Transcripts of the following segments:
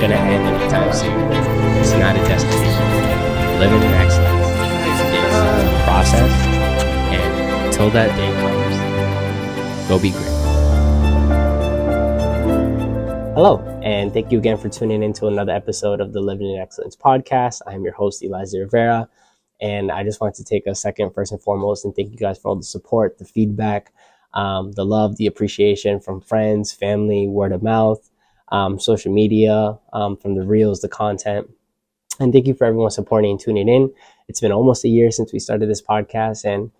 going to end anytime soon. It's not a destination. Living in excellence is a process, and until that day comes, go be great. Hello, and thank you again for tuning into another episode of the Living in Excellence podcast. I'm your host, Xavier Melendez, and I just wanted to take a second, first and foremost, and thank you guys for all the support, the feedback, the love, the appreciation from friends, family, word of mouth, social media, from the reels, the content. And thank you for everyone supporting and tuning in. It's been almost a year since we started this podcast, and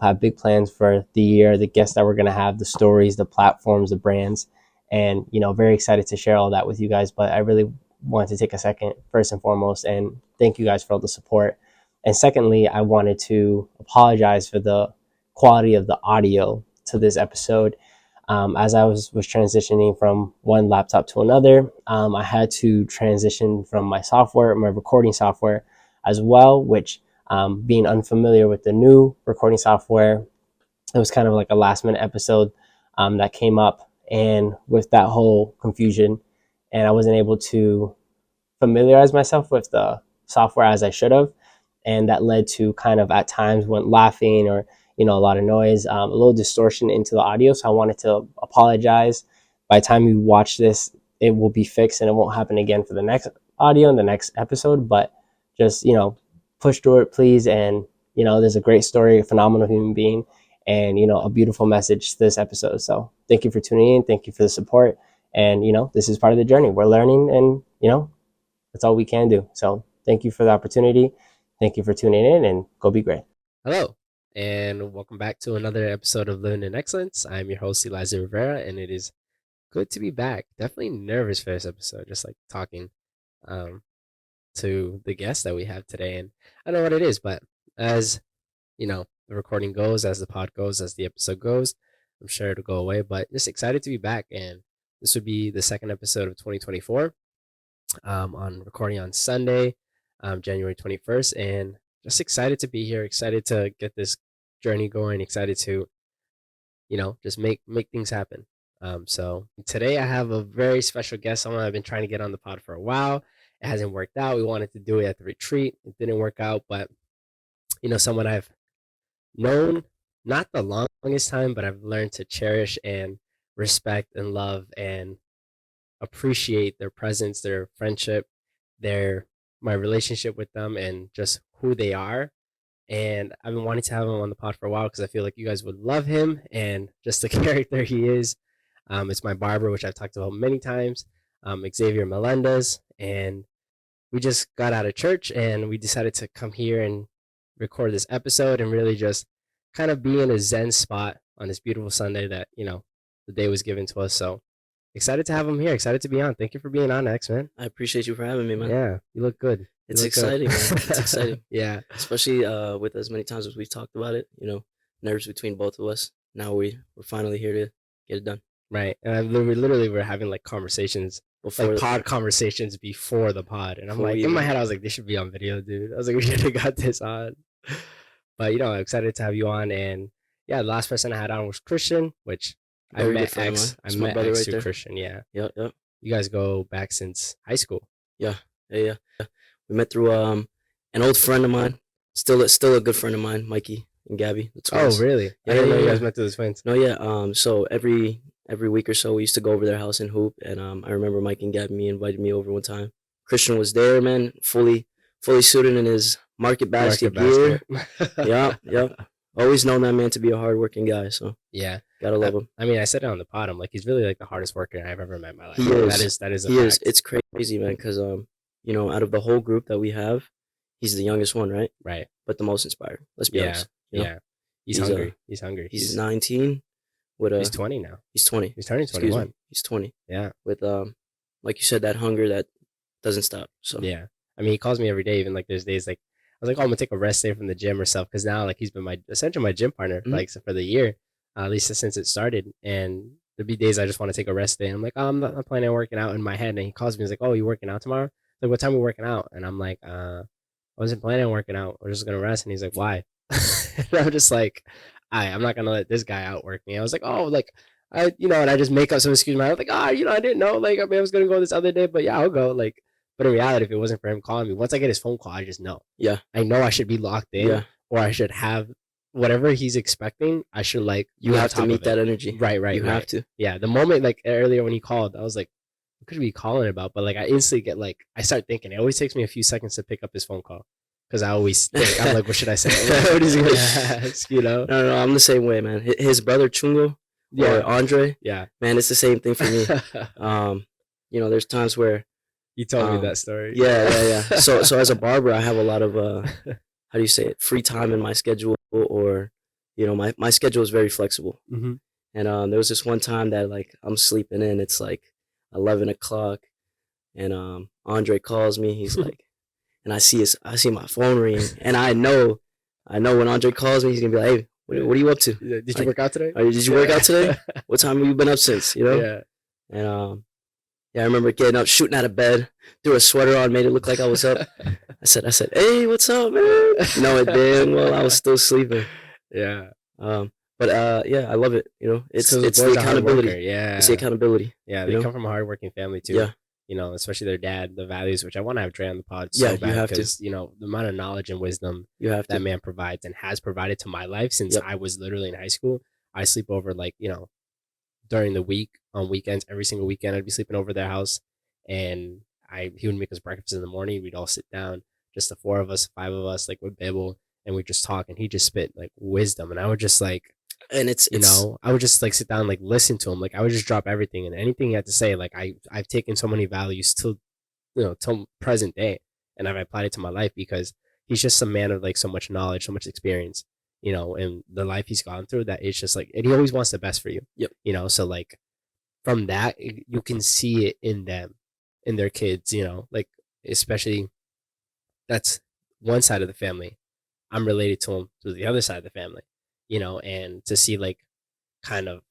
have big plans for the year, the guests that we're going to have, the stories, the platforms, the brands. And, very excited to share all that with you guys. But I really wanted to take a second, first and foremost, and thank you guys for all the support. And secondly, I wanted to apologize for the quality of the audio to this episode. As I was transitioning from one laptop to another, I had to transition from my recording software as well, which being unfamiliar with the new recording software, it was kind of like a last minute episode that came up. And with that whole confusion, and I wasn't able to familiarize myself with the software as I should have. And that led to kind of at times when laughing or, a lot of noise, a little distortion into the audio. So I wanted to apologize. By the time you watch this, it will be fixed and it won't happen again for the next audio and the next episode. But just, push through it, please. And, there's a great story, a phenomenal human being, and, a beautiful message to this episode. So thank you for tuning in. Thank you for the support. And, this is part of the journey. We're learning and, that's all we can do. So thank you for the opportunity. Thank you for tuning in, and go be great. Hello, and welcome back to another episode of Living in Excellence. I'm your host, Xavier Melendez, and it is good to be back. Definitely nervous for this episode, just like talking to the guest that we have today. And I know what it is, but as the recording goes, as the pod goes, as the episode goes, I'm sure it'll go away. But just excited to be back, and this would be the second episode of 2024. On recording on Sunday, January 21st, and just excited to be here, excited to get this journey going, excited to, just make things happen. So today I have a very special guest, someone I've been trying to get on the pod for a while. It hasn't worked out. We wanted to do it at the retreat. It didn't work out, but, someone I've known not the longest time, but I've learned to cherish and respect and love and appreciate their presence, their friendship, my relationship with them, and just who they are. And I've been wanting to have him on the pod for a while because I feel like you guys would love him and just the character he is. It's my barber, which I've talked about many times, Xavier Melendez. And we just got out of church and we decided to come here and record this episode and really just kind of be in a Zen spot on this beautiful Sunday that, the day was given to us. So excited to have him here. Excited to be on. Thank you for being on, X, man. I appreciate you for having me, man. Yeah, you look good. It's exciting, man. It's exciting. Yeah. Especially with as many times as we've talked about it, nerves between both of us. Now we're finally here to get it done. Right. And we literally were having like conversations, Before pod conversations before the pod. And I'm like, in my head, I was like, this should be on video, dude. I was like, we should have got this on. But, I'm excited to have you on. And yeah, the last person I had on was Christian, which I met X. I met X through Christian. Yeah. Yep. You guys go back since high school. Yeah. We met through an old friend of mine, still a good friend of mine, Mikey and Gabby. The twins. Oh, really? Yeah, I didn't know you guys met through the twins. No, yeah. So every week or so, we used to go over their house and hoop. And I remember Mike and Gabby invited me over one time. Christian was there, man, fully suited in his market basket gear. Yeah. Always known that man to be a hardworking guy. So yeah, gotta love him. I mean, I said it on the pod. I'm like, he's really like the hardest worker I've ever met in my life. He is. That is. He is. It's crazy, man. Because out of the whole group that we have, he's the youngest one, right? Right. But the most inspired. Let's be honest. Yeah. He's hungry. He's hungry. He's 19. He's 20 now. He's 20. He's turning 21. He's 20. Yeah. With like you said, that hunger that doesn't stop. So yeah. I mean, he calls me every day. Even like there's days like I was like, oh, I'm gonna take a rest day from the gym or stuff because now like he's been essentially my gym partner like for the year, at least since it started. And there'd be days I just want to take a rest day. And I'm like, oh, I'm not planning on working out in my head. And he calls me. He's like, oh, you working out tomorrow? Like, what time are we working out? And I'm like, I wasn't planning on working out. We're just gonna rest. And he's like, why? And I'm just like, I'm not gonna let this guy outwork me. I was like, oh, like and I just make up some excuse. I'm like, I didn't know. Like, I was gonna go this other day, but yeah, I'll go. Like, but in reality, if it wasn't for him calling me, once I get his phone call, I just know. Yeah. I know I should be locked in, or I should have whatever he's expecting. I should you have to meet that energy. Right. You have to. Yeah. The moment like earlier when he called, I was like, what could we be calling about? But like, I instantly get like, I start thinking. It always takes me a few seconds to pick up his phone call. Because I always think, I'm like, what should I say? What is he going to ask, No, I'm the same way, man. His brother, Chungo, or Andre, man, it's the same thing for me. There's times where... You told me that story. Yeah. So as a barber, I have a lot of, how do you say it, free time in my schedule, or, my schedule is very flexible. Mm-hmm. And there was this one time that, like, I'm sleeping in. It's, like, 11 o'clock, and Andre calls me. He's like... And I see my phone ring, and I know when Andre calls me, he's gonna be like, "Hey, what are you up to? Did you work out today? Did you work out today? What time have you been up since? Yeah. And I remember getting up, shooting out of bed, threw a sweater on, made it look like I was up. I said, "Hey, what's up, man?" No, it damn well I was still sleeping. Yeah. But I love it. It's the accountability. Yeah. It's the accountability. Yeah, they come from a hardworking family too. Yeah. Especially their dad, the values, which I want to have Dre on the pod so bad. You have because, the amount of knowledge and wisdom that man provides and has provided to my life since I was literally in high school. I sleep over during the week, on weekends, every single weekend, I'd be sleeping over their house, and he would make us breakfast in the morning. We'd all sit down, just the 4 of us, 5 of us, like with Bible, and we'd just talk, and he just spit like wisdom, and I would just like... And I would just like sit down and like listen to him. Like I would just drop everything and anything he had to say. Like I've taken so many values till present day, and I've applied it to my life because he's just a man of like so much knowledge, so much experience, and the life he's gone through, that it's just like, and he always wants the best for you. Yep. So like from that, you can see it in them, in their kids, like especially that's one side of the family. I'm related to him through the other side of the family. And to see like kind of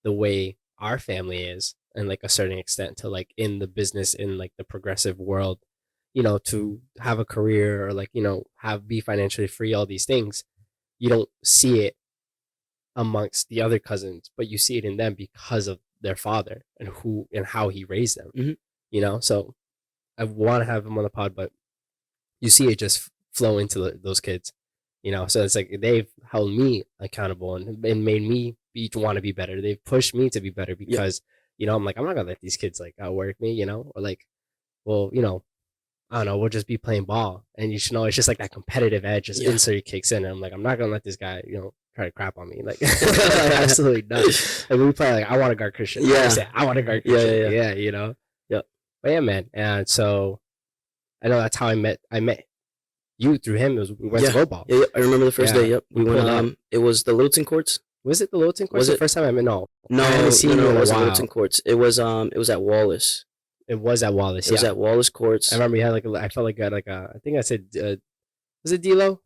the way our family is, and like a certain extent to like in the business, in like the progressive world, to have a career, or like, be financially free, all these things, you don't see it amongst the other cousins, but you see it in them because of their father and how he raised them. Mm-hmm. So I want to have him on the pod, but you see it just flow into those kids. So it's like they've held me accountable and made me want to be better. They've pushed me to be better because, I'm like, I'm not going to let these kids like outwork me, or like, well, I don't know, we'll just be playing ball. And you should know, it's just like that competitive edge just instantly kicks in. And I'm like, I'm not going to let this guy, try to crap on me. Like, absolutely not. Like we play, like, I want to guard Christian. I want to guard Christian. Yeah. Yeah. But yeah, man. And so I know that's how I met you through him. We went to football. Yeah, I remember the first day. Yep, we went. It was the Littleton Courts. Was it the Littleton Courts? Was the first time I met? No, I haven't seen you in a while. Littleton Courts. It was at Wallace. It was at Wallace. It was at Wallace Courts. I remember you had I felt like you had like I think I said, was it D'Lo?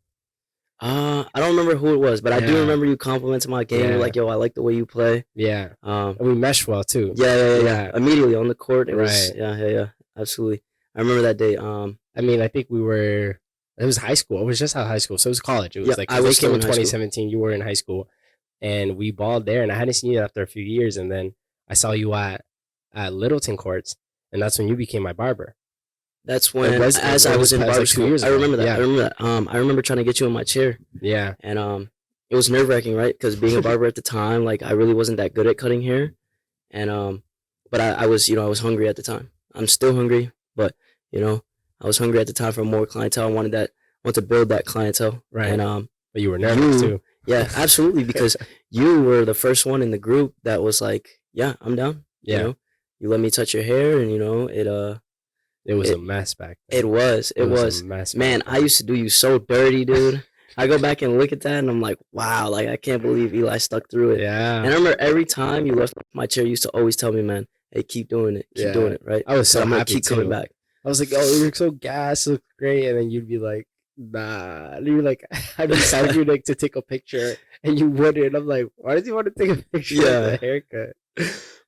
I don't remember who it was, but I do remember you complimenting my game. Like, yo, I like the way you play. Yeah. And we meshed well too. Yeah. Immediately on the court. It was, yeah. Absolutely. I remember that day. I mean, I think it was high school. It was just out of high school. So it was college. It was like, I was came in 2017. You were in high school, and we balled there. And I hadn't seen you after a few years. And then I saw you at Littleton Courts, and that's when you became my barber. That's when, I was in barber school. I remember that. Yeah. I remember that. I remember trying to get you in my chair. Yeah. And it was nerve wracking, right? Because being a barber at the time, like I really wasn't that good at cutting hair, and but I was, I was hungry at the time. I'm still hungry, but I was hungry at the time for more clientele. I wanted to build that clientele. Right. And but you were nervous too. Yeah, absolutely, because you were the first one in the group that was like, yeah, I'm down. Yeah. You let me touch your hair, and it was a mess back then. It was a mess. Man, I used to do you so dirty, dude. I go back and look at that, and I'm like, wow, like I can't believe Eli stuck through it. Yeah. And I remember every time you left my chair, you used to always tell me, man, hey, keep doing it, keep doing it, right? I was so I'm happy gonna keep too. coming back. I was like, oh, you look so gassed, you look great, and then you'd be like, nah. And you're like, I'd be telling you like to take a picture, and you wouldn't. I'm like, why does he want to take a picture of the haircut?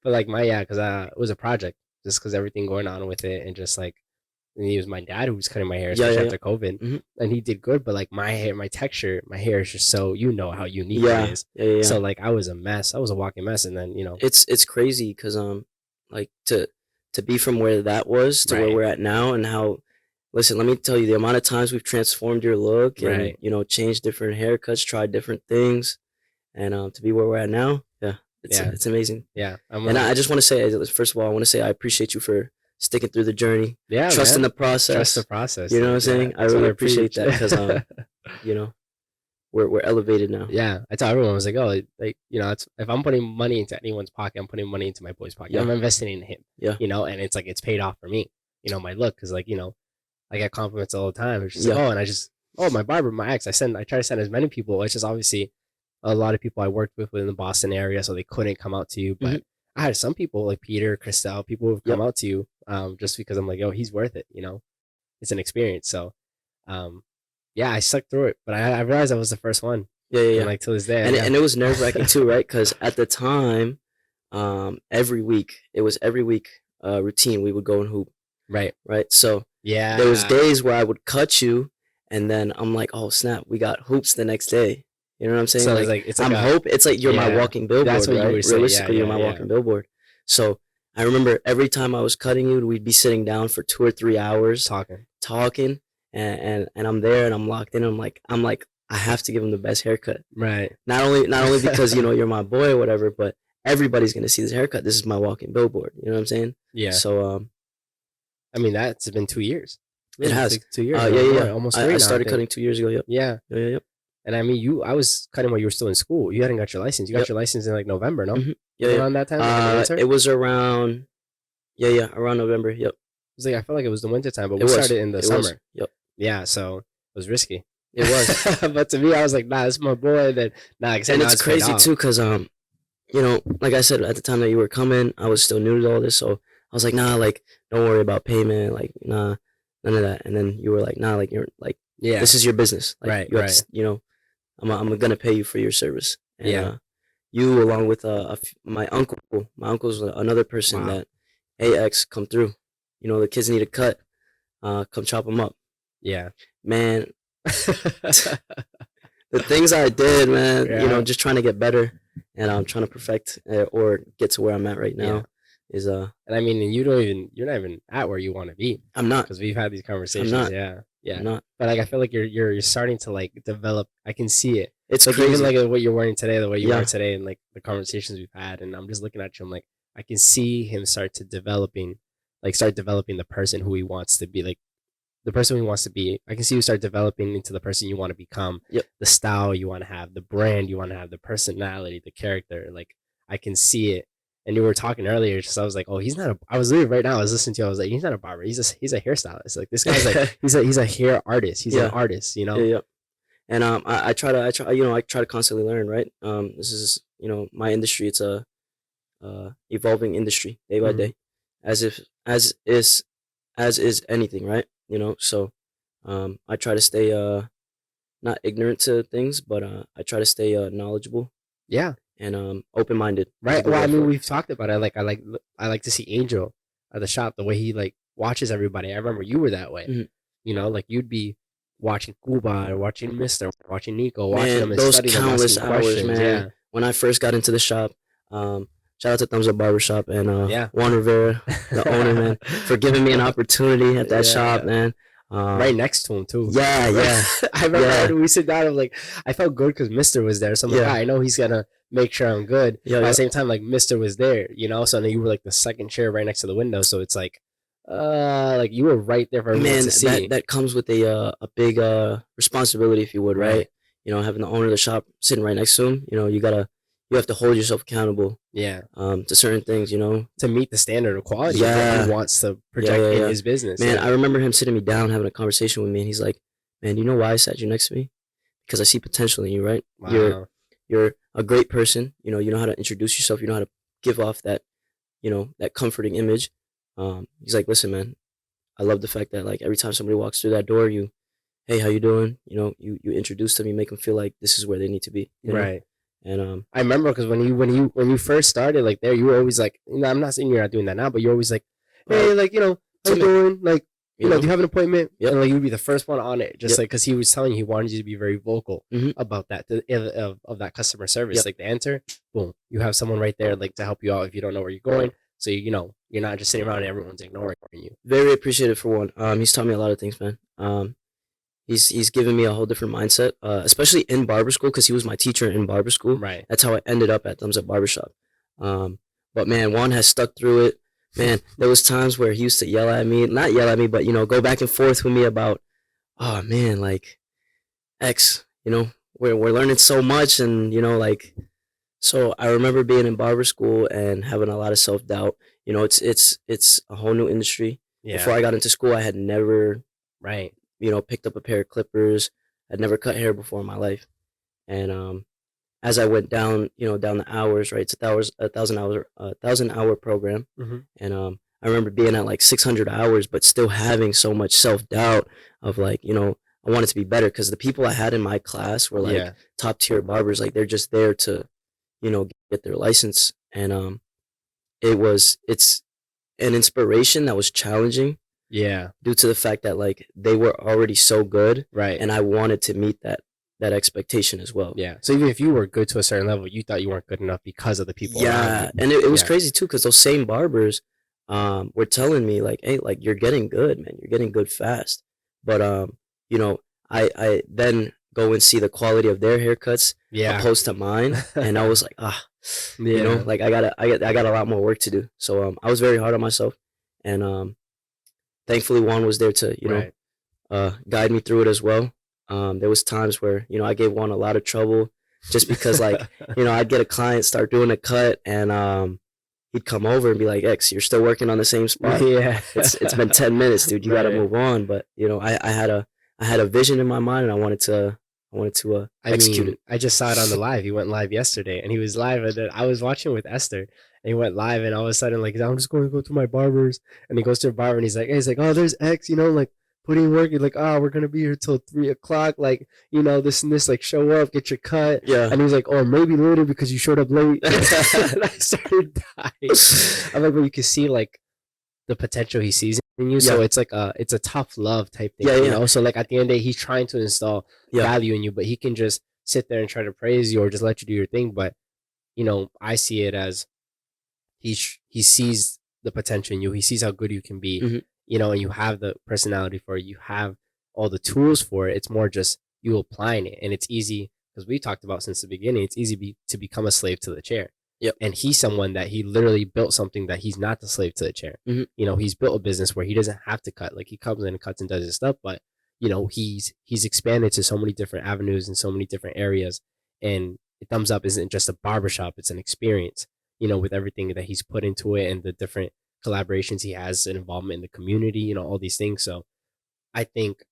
But like because it was a project, just because everything going on with it, and just like and he was my dad who was cutting my hair, Yeah, especially yeah, after COVID, yeah. and he did good. But like my hair, my texture, my hair is just so how unique Yeah, it is. yeah, yeah, So yeah. like I was a mess. I was a walking mess, and then It's crazy because like to be from where that was to where right, we're at now, and how, listen, let me tell you the amount of times we've transformed your look and right, changed different haircuts, tried different things, and to be where we're at now, yeah, yeah, it's amazing. yeah. And I just want to say, first of all, I want to say I appreciate you for sticking through the journey, yeah, trusting man. the Trust the process. process. You know what Like, I'm yeah, saying? I that's what really I appreciate preach. that because you know, we're elevated now. Yeah, I tell everyone, I was like, oh, like it's, if I'm putting money into anyone's pocket, I'm putting money into my boy's pocket. Yeah, I'm investing in him. yeah, And it's like it's paid off for me. My look, because like I get compliments all the time. It's just like, yeah, oh, and my barber, my ex, I try to send as many people. It's just obviously a lot of people I worked with within the Boston area, so they couldn't come out to you. hmm, But I had some people like Peter, Christelle, people who have come yep, out to you, just because I'm like, oh, he's worth it. It's an experience. So, um, yeah, I stuck through it, but I realized I was the first one, yeah, yeah, and yeah. like to this day, And yeah, and it was nerve wracking too, right? Because at the time, every week it was every week routine. We would go and hoop, right, right? So there was yeah. days where I would cut you, and then I'm like, oh snap, we got hoops the next day. You know what I'm saying? So Like it's like it's like you're my yeah, walking that's billboard, what you right? were saying. Yeah, Realistically, you're yeah, my yeah, walking billboard. So I remember every time I was cutting you, we'd be sitting down for 2 or 3 hours talking, talking, and I'm there and I'm locked in. And I'm like I have to give him the best haircut. right. Not only because you're my boy or whatever, but everybody's gonna see this haircut. This is my walking billboard. You know what I'm saying? Yeah, So I mean that's been 2 years. it Really, it's has. like 2 years Yeah, or yeah, more, yeah. almost I three now, I started think. cutting 2 years ago. Yep. Yeah, Yeah, yeah, yep. and I mean, I was cutting while you were still in school. You hadn't got your license. You got Yep. your license in like November, no? Mm-hmm. Yeah, Like yeah. around that time, like in the winter. It was around. Yeah, yeah, around November. Yep. It was like I felt like it was the winter time, but It we was. started in the It was. summer. Yep. Yeah, so it was risky. It was. But to me, I was like, nah, this is my boy. Then nah, like I said, And now it's it's paid crazy off. too, cause like I said at the time that you were coming, I was still new to all this, so I was like, nah, like don't worry about payment, like nah, none of that. And then you were like, nah, like you're like Yeah, this is your business, like right, you have right. to, I'm gonna pay you for your service. And Yeah. you along with my uncle, my uncle's another person Wow. that, hey X, come through. The kids need a cut. Come chop them up. Yeah. Man, the things I did, man, Yeah. just trying to get better, and I'm trying to perfect or get to where I'm at right now. Yeah. Is And I mean, and you're not even at where you want to be I'm not. because we've had these conversations. not. Yeah, I'm yeah. not. But like, I feel like you're starting to like develop. I can see it. It's Like crazy. even like what you're wearing today, the way you Yeah. are today, and like the conversations we've had, and I'm just looking at you. I'm like, I can see him start developing the person who he wants to be, like the person he wants to be. I can see you start developing into the person you want to become. Yep. The style you want to have, the brand you want to have, the personality, the character. Like I can see it. And you were talking earlier, just I was like, oh, he's not a. I was literally right now. I was listening to you. I was like, he's not a barber. He's a hairstylist. Like this guy's like he's a hair artist. He's Yeah. an artist. Yeah, yeah. And I try to constantly learn. Right. This is my industry. It's a evolving industry day by Mhm. day, as is anything. Right. So I try to stay not ignorant to things, but I try to stay knowledgeable Yeah. and open minded. Right. Well, I mean, we've talked about it. I like to see Angel at the shop, the way he like watches everybody. I remember you were that way. Mhm. Like you'd be watching Kuba or watching Mister, watching Nico, watching them Man, and those studying them, countless asking hours, questions. man. Yeah. When I first got into the shop, shout out to Thumbs Up Barbershop and Yeah. Juan Rivera, the owner, man, for giving me an opportunity at that Yeah, shop, yeah. man. Right next to him too. Yeah, yeah. I remember Yeah. when we sit down. I'm like, I felt good because Mister was there. So I'm like, Yeah. I know he's gonna make sure I'm good. Yeah, But at yeah. the same time, like Mister was there, So then you were like the second chair right next to the window. So it's like you were right there for everyone Man, to see. that comes with a big responsibility, if you would, right? Having the owner of the shop sitting right next to him, you have to hold yourself accountable. Yeah. To certain things, To meet the standard of quality of Yeah. what he wants to project in his business. Man, Yeah. I remember him sitting me down, having a conversation with me, and he's like, "Man, you know why I sat you next to me? Because I see potential in you, right? Wow. You're a great person. You know how to introduce yourself. You know how to give off that, that comforting image." He's like, "Listen, man, I love the fact that like every time somebody walks through that door, hey, how you doing? You introduce them, you make them feel like this is where they need to be." Right. And I remember because when you first started you were always like, I'm not saying you're not doing that now, but you're always like, hey, like how you doing? Like you know, do you have an appointment? Yep. And like, you'd be the first one on it, just Yep. like, because he was telling you he wanted you to be very vocal Mhm. about that, of that customer service. Yep. Like the enter, boom, you have someone right there, like to help you out if you don't know where you're going. So you know, you're not just sitting around and everyone's ignoring you. Very appreciative for one. He's taught me a lot of things, man. He's given me a whole different mindset, especially in barber school, because he was my teacher in barber school. Right. That's how I ended up at Thumbs Up Barbershop. But man, Juan has stuck through it. Man, there was times where he used to yell at me, not yell at me, but, you know, go back and forth with me about, oh man, like, X, you know, we're learning so much, and, you know, like, so I remember being in barber school and having a lot of self-doubt. You know, it's a whole new industry. Yeah. Before I got into school, I had never, Right. you know, picked up a pair of clippers. I'd never cut hair before in my life. And as I went down, you know, down the hours, right? It's a 1,000 hour program. Mhm. And I remember being at like 600 hours, but still having so much self-doubt of like, you know, I wanted to be better, because the people I had in my class were like Yeah. top tier barbers. Like, they're just there to, you know, get their license. And it's an inspiration that was challenging Yeah. due to the fact that like they were already so good, Right. and I wanted to meet that expectation as well. Yeah. So even if you were good to a certain level, you thought you weren't good enough because of the people around Yeah, you. and it was Yeah. crazy too, because those same barbers were telling me like, hey, like, you're getting good, man. You're getting good fast. But you know, I then go and see the quality of their haircuts Yeah. opposed to mine, and I was like, you know, Yeah. like, I got a lot more work to do. So I was very hard on myself, and thankfully Juan was there to, you Right. know, guide me through it as well. There was times where, you know, I gave Juan a lot of trouble just because, like, you know, I'd get a client, start doing a cut, and he'd come over and be like, X, you're still working on the same spot. Yeah. It's been 10 minutes, dude. You got to Right. move on. But, you know, I had a vision in my mind, and I wanted to execute it. I just saw it on the live. He went live yesterday, and he was live, and then I was watching with Esther, and he went live, and all of a sudden, like, I'm just going to go to my barber's, and he goes to a barber, and he's like, oh, there's X, you know, like, putting work. You're like, oh, we're gonna be here till 3:00, like, you know, this and this, like, show up, get your cut. Yeah. And he's like, oh, maybe later because you showed up late. And I started dying. I'm like, but you can see like the potential he sees in you. So Yeah. it's like it's a tough love type thing. Yeah, You yeah. know, so like at the end of the day, he's trying to install Yeah. value in you, but he can just sit there and try to praise you or just let you do your thing. But you know, I see it as he sees the potential in you. He sees how good you can be. Mhm. You know, and you have the personality for it. You have all the tools for it. It's more just you applying it, and it's easy because we talked about since the beginning. It's easy to become a slave to the chair. Yep. And he's someone that he literally built something that he's not the slave to the chair. Mhm. You know, he's built a business where he doesn't have to cut. Like, he comes in and cuts and does his stuff, but you know, he's expanded to so many different avenues and so many different areas. And Thumbs Up isn't just a barbershop; it's an experience. You know, with everything that he's put into it and the different collaborations he has and involvement in the community. You know, all these things. So I think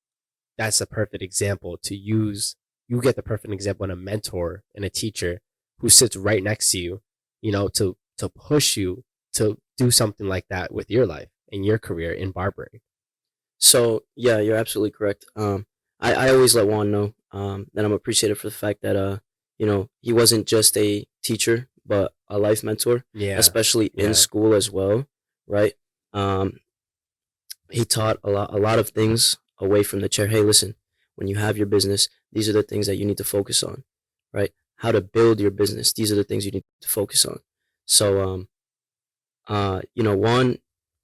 that's a perfect example to use. You get the perfect example in a mentor and a teacher who sits right next to you, you know, to push you to do something like that with your life and your career in barbering. So yeah, you're absolutely correct. I always let Juan know that I'm appreciative for the fact that you know, he wasn't just a teacher but a life mentor, Yeah. especially Yeah. in school as well, right? Um, he taught a lot of things away from the chair. Hey, listen, when you have your business, these are the things that you need to focus on, right? How to build your business. These are the things you need to focus on. So you know, Juan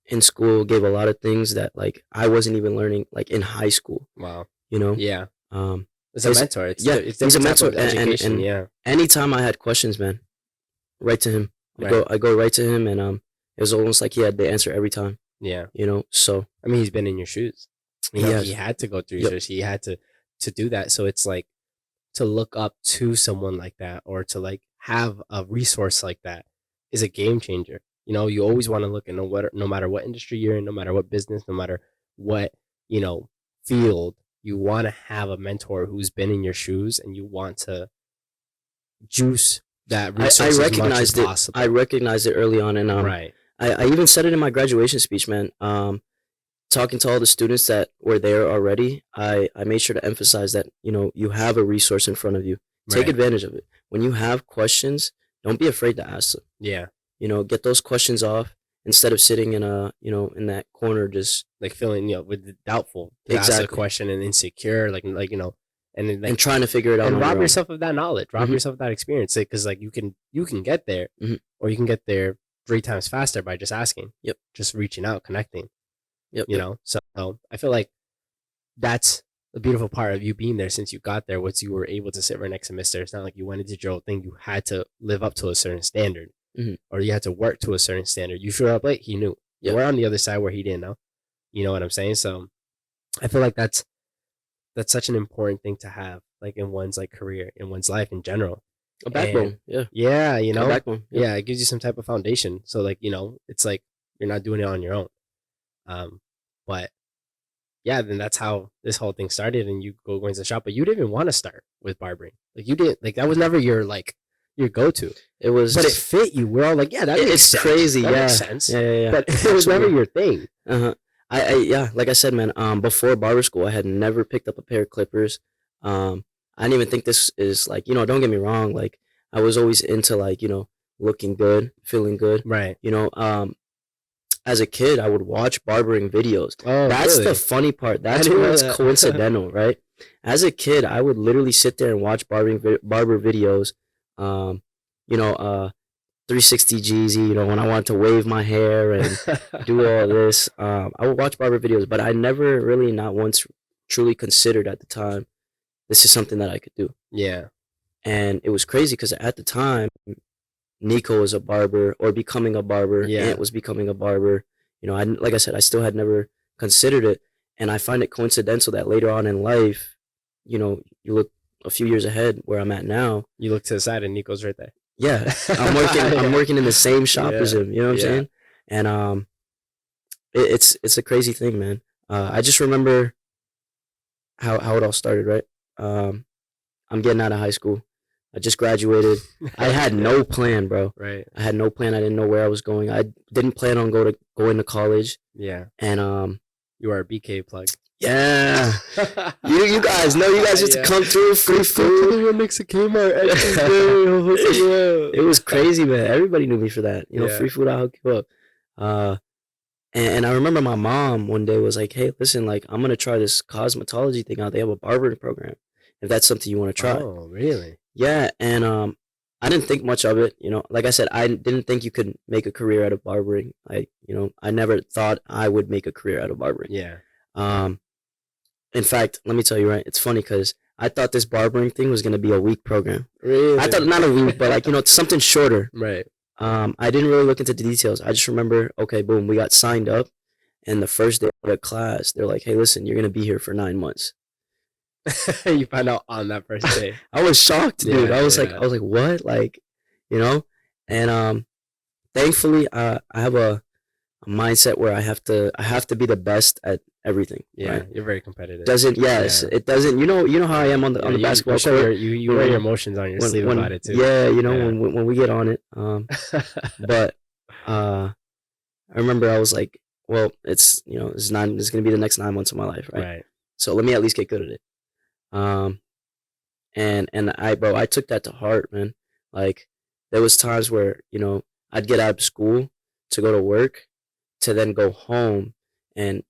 in school gave a lot of things that like I wasn't even learning like in high school. Wow. You know, Yeah. um, It's a mentor. It's yeah, it's he's a different type mentor, of education. and Yeah. anytime I had questions, man, right to him. Right. I go right to him, and it was almost like he had the answer every time. Yeah. You know, so I mean, he's been in your shoes. You He know, has. he had to go through Yep. your shoes. He had to do that. So it's like to look up to someone like that or to like have a resource like that is a game changer. You know, you always want to look at no matter what industry you're in, no matter what business, no matter what, you know, field, you want to have a mentor who's been in your shoes and you want to juice that resource I as much as recognized it. possible. I recognized it early on, and Right. I even said it in my graduation speech, man. Talking to all the students that were there already, I made sure to emphasize that, you know, you have a resource in front of you. Take Right. advantage of it. When you have questions, don't be afraid to ask them. Yeah. You know, get those questions off, instead of sitting in a, in that corner, just like feeling, with the doubtful to ask a question and insecure, like, and then, and trying to figure it out and on rob your own. yourself of that knowledge, rob yourself of that experience, because like you can get there, or you can get there 3 times faster by just asking. Yep. Just reaching out, connecting. Yep. So I feel like that's the beautiful part of you being there. Since you got there, was you were able to sit right next to Mister. It's not like you went into your own thing. You had to live up to a certain standard, or you had to work to a certain standard. You showed up late, he knew. Yep. You were on the other side where he didn't know. You know what I'm saying? So I feel like that's such an important thing to have, like in one's like career, in one's life in general. A backbone. And, yeah. A backbone. Yeah. It gives you some type of foundation. So like, it's like you're not doing it on your own. But yeah, then that's how this whole thing started, and you go into the shop. But you didn't even want to start with barbering. Like you didn't, like that was never your go-to. It was, but it fit you. We're all like, yeah, that makes sense. Crazy. That makes sense. Yeah. But it was never your thing. Yeah, like I said, man. Before barber school, I had never picked up a pair of clippers. I didn't even think this is like, don't get me wrong. Like I was always into like, looking good, feeling good. Right. As a kid, I would watch barbering videos. Oh, that's really? The funny part. That's what's coincidental, right? As a kid, I would literally sit there and watch barber videos. 360 Jeezy, when I wanted to wave my hair and do all this. I would watch barber videos, but I never really, not once, truly considered at the time, this is something that I could do. Yeah. And it was crazy because at the time, Nico was a barber, or becoming a barber. Yeah. Aunt was becoming a barber. Like I said, I still had never considered it. And I find it coincidental that later on in life, you look a few years ahead where I'm at now. You look to the side and Nico's right there. Yeah. I'm working in the same shop as him. You know what I'm saying? And it's a crazy thing, man. I just remember how it all started, right? I'm getting out of high school. I just graduated. I had no plan, bro. Right. I had no plan. I didn't know where I was going. I didn't plan on going to college. Yeah. And you are a BK plug. Yeah. you guys know, you guys used to come through, free food. Next to Kmart. It was crazy, man. Everybody knew me for that. Free food, I'll hook you up. And I remember my mom one day was like, "Hey, listen, like I'm gonna try this cosmetology thing out. They have a barbering program. If that's something you want to try." Oh, really? Yeah, and I didn't think much of it. Like I said, I didn't think you could make a career out of barbering. I never thought I would make a career out of barbering. Yeah. In fact, let me tell you, right? It's funny because I thought this barbering thing was gonna be a week program. Really? I thought not a week, but like something shorter. Right. I didn't really look into the details. I just remember, okay, boom, we got signed up, and the first day of class, they're like, "Hey, listen, you're gonna be here for 9 months." You find out on that first day. I was shocked, dude. I was like, what? Like, and thankfully, I have a mindset where I have to be the best at everything. Yeah, right? You're very competitive. It doesn't. You know how I am on the basketball court. You wear your emotions on your sleeve about it too. Yeah, when we get on it. But I remember I was like, well, it's it's gonna be the next 9 months of my life, right? So let me at least get good at it. And I took that to heart, man. Like there was times where, I'd get out of school to go to work, to then go home and,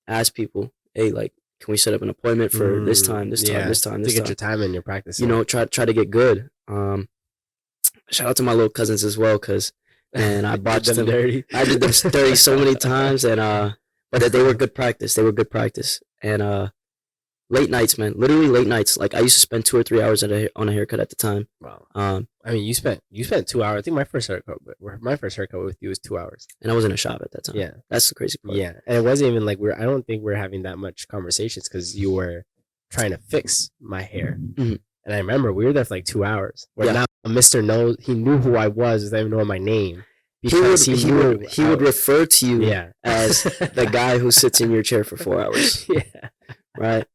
ask people, "Hey, like, can we set up an appointment for this time to get your time in your practice? Try to get good. Shout out to my little cousins as well, cause and I botched them dirty. I did them dirty so many times, and but they were good practice. And late nights, man. Literally late nights. Like I used to spend 2 or 3 hours on a haircut at the time. Wow. I mean, you spent 2 hours. I think my first haircut with you was 2 hours. And I was in a shop at that time. Yeah, that's the crazy part. Yeah, and it wasn't even like I don't think we're having that much conversations because you were trying to fix my hair. Mm-hmm. And I remember we were there for like 2 hours. Where now Mr. knows, he knew who I was without even knowing my name. Because he would refer to you as the guy who sits in your chair for 4 hours. Yeah. Right?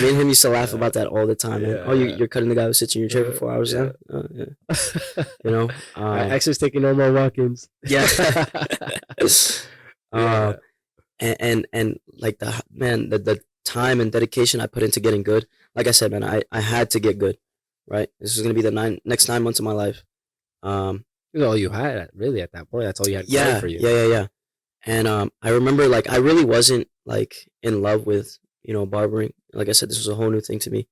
Me and him used to laugh about that all the time. Man. Oh, you're cutting the guy who sits in your chair for 4 hours now? Yeah. X is taking no more walk-ins. Yeah. And like the time and dedication I put into getting good. Like I said, man, I had to get good. Right? This was gonna be the next 9 months of my life. That's all you had, really, at that point. That's all you had going Yeah, for you. yeah. And I remember like I really wasn't like in love with, barbering. Like I said, this was a whole new thing to me.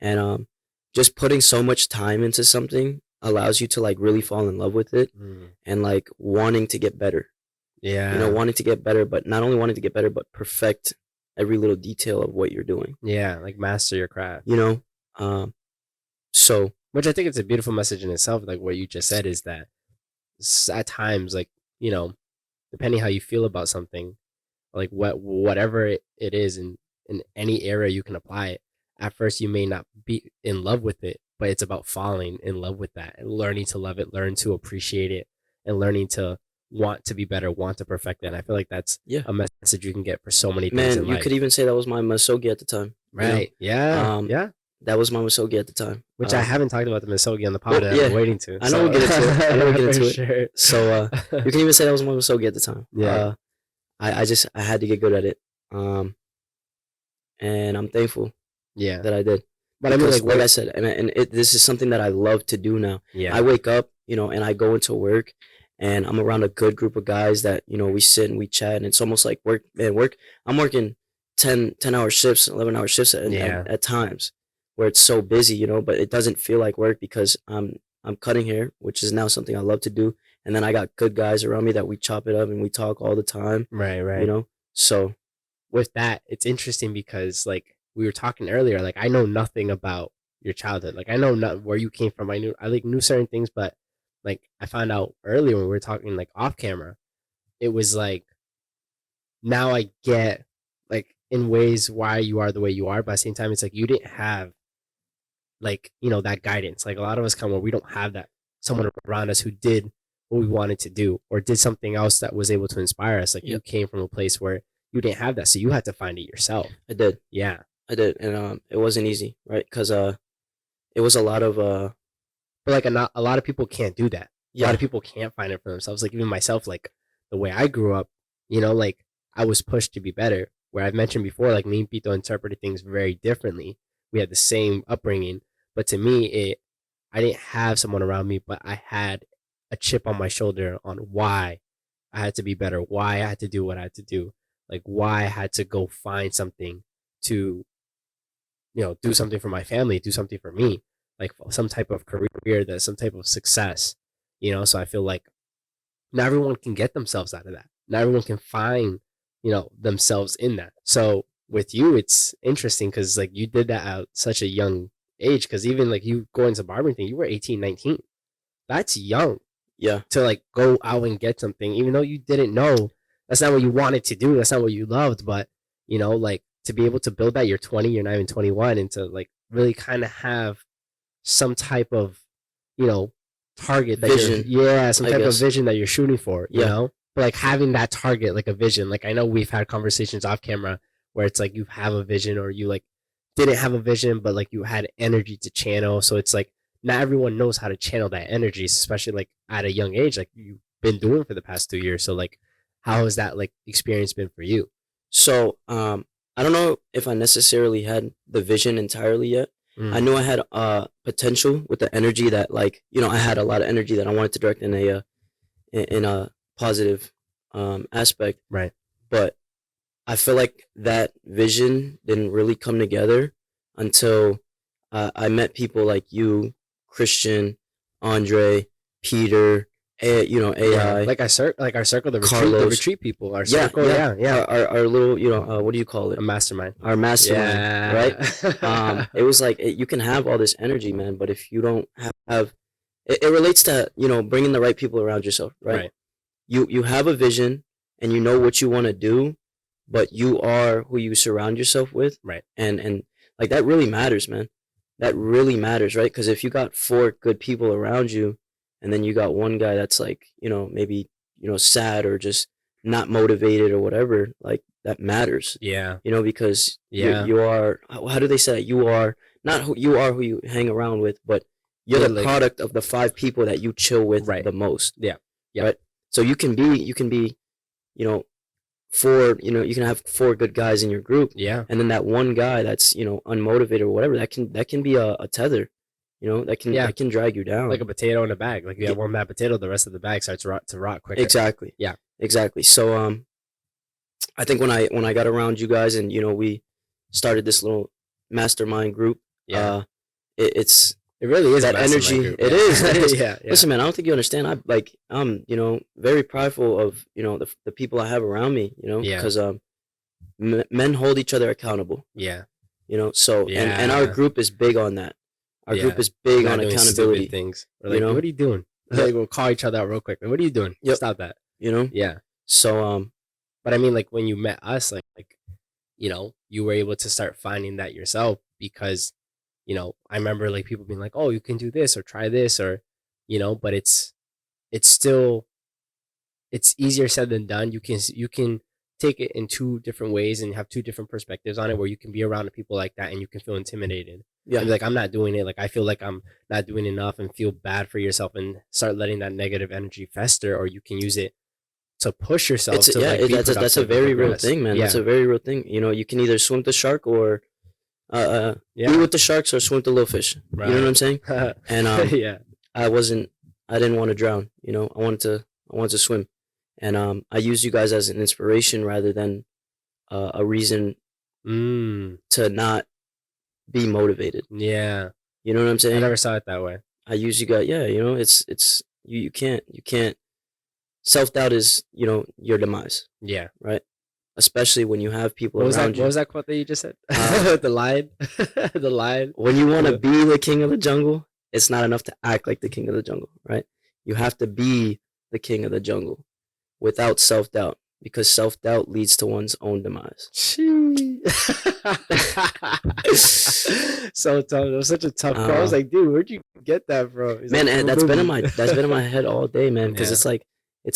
And just putting so much time into something allows you to like really fall in love with it Mm. and like wanting to get better. Yeah. Wanting to get better, but not only wanting to get better, but perfect every little detail of what you're doing. Yeah, like master your craft. You know, um, so Which I think it's a beautiful message in itself. Like what you just said is that at times, like, you know, depending how you feel about something, like whatever it is in any area you can apply it. At first, you may not be in love with it, but it's about falling in love with that and learning to love it, learn to appreciate it, and learning to want to be better, want to perfect it. And I feel like that's yeah, a message you can get for so many things man, in you life. could even say that was my Masogi at the time. Right. Yeah. Yeah. That was my Masogi at the time. Which I haven't talked about the Misogi on the pod. Well, I'm waiting to. I know we'll get into it. I know we'll get into it. Sure. So you can even say that was my Masogi at the time. Yeah. I had to get good at it. And I'm thankful. Yeah. That I did. But because, I mean, like I said, this is something that I love to do now. Yeah. I wake up, and I go into work, and I'm around a good group of guys that we sit and we chat, and it's almost like work. Man, work. I'm working 10-hour shifts, 11-hour shifts at times, where it's so busy, but it doesn't feel like work because I'm cutting hair, which is now something I love to do, and then I got good guys around me that we chop it up and we talk all the time. Right. So with that, it's interesting because like we were talking earlier, like I know nothing about your childhood. Like I know not where you came from. I knew certain things, but like I found out earlier when we were talking like off camera, it was like now I get like in ways why you are the way you are, but at the same time it's like you didn't have like, that guidance. Like a lot of us come where we don't have that someone around us who did what we wanted to do or did something else that was able to inspire us. Like you came from a place where you didn't have that, so you had to find it yourself. I did. Yeah, I did, and it wasn't easy, right? Because it was a lot of but like a lot of people can't do that. A lot of people can't find it for themselves. Like even myself, like the way I grew up, like I was pushed to be better. Where I've mentioned before, like me and Pito interpreted things very differently. We had the same upbringing, but to me, I didn't have someone around me, but I had a chip on my shoulder on why I had to be better, why I had to do what I had to do, like why I had to go find something to, do something for my family, do something for me, like some type of career, that some type of success, So I feel like not everyone can get themselves out of that. Not everyone can find, themselves in that. So with you, it's interesting because like you did that at such a young age. Because even like you going to barbering thing, you were 18, 19. That's young. Yeah. To like go out and get something, even though you didn't know that's not what you wanted to do. That's not what you loved. But, like to be able to build that, you're 20, you're not even 21, and to like really kind of have some type of, target that vision. Some type of vision that you're shooting for, Yeah. But like having that target, like a vision, like I know we've had conversations off camera where it's like you have a vision or you like didn't have a vision, but like you had energy to channel. So it's like not everyone knows how to channel that energy, especially like at a young age, like you've been doing for the past 2 years. So like, how has that like experience been for you? So I don't know if I necessarily had the vision entirely yet. I knew I had potential with the energy that like I had a lot of energy that I wanted to direct in a positive aspect. Right. But I feel like that vision didn't really come together until I met people like you, Christian, Andre, Peter, AI, like our circle, the retreat people, our circle, our little, what do you call it? A mastermind. Our mastermind, right? It was like you can have all this energy, man, but if you don't have it relates to bringing the right people around yourself, right? You have a vision and you know what you want to do, but you are who you surround yourself with, right? And like that really matters, man. That really matters, right? Because if you got 4 good people around you, and then you got one guy that's like maybe sad or just not motivated or whatever, like that matters. Yeah. Because you are, how do they say that? You are not who you are, who you hang around with, but you're the product of the 5 people that you chill with the most. Yeah. Right. So you can be 4, you can have 4 good guys in your group. Yeah. And then that one guy that's unmotivated or whatever, that can be a tether. you know, that can drag you down. Like a potato in a bag. Like you have one bad potato, the rest of the bag starts to rot quicker. Exactly. Yeah. Exactly. So I think when I got around you guys and, you know, we started this little mastermind group, Yeah. It really is that energy. Group. It is. It is. Yeah. Listen, man, I don't think you understand. I'm, you know, very prideful of, you know, the people I have around me, you know, because men hold each other accountable. Yeah. You know, so and our group is big on that. Our group is big on accountability. Things. We're like, what are you doing? Like, we'll call each other out real quick. What are you doing? Stop that. You know? Yeah. So but I mean, like when you met us, like you know, you were able to start finding that yourself because, you know, I remember like people being like, oh, you can do this or try this or, you know, but it's still, it's easier said than done. You can take it in two different ways and have two different perspectives on it where you can be around people like that and you can feel intimidated. Yeah. And be like, I'm not doing it. Like, I feel like I'm not doing enough and feel bad for yourself and start letting that negative energy fester, or you can use it to push yourself to like be that's a very real thing, man. That's a very real thing. You know, you can either swim with the shark or be with the sharks or swim with the little fish. Right. You know what I'm saying? And yeah, I didn't want to drown. You know, I wanted to swim, and I used you guys as an inspiration rather than a reason to not be motivated. Yeah, you know what I'm saying? I never saw it that way. I use you guys. Yeah, you know, it's you can't. Self-doubt is, you know, your demise. Yeah. Right? Especially when you have people around you. What was that quote that you just said? The lion? The lion? When you want to be the king of the jungle, it's not enough to act like the king of the jungle, right? You have to be the king of the jungle without self-doubt, because self-doubt leads to one's own demise. So tough. It was such a tough call. I was like, dude, where'd you get that from? He's man, like, that's been in my head all day, man, because it's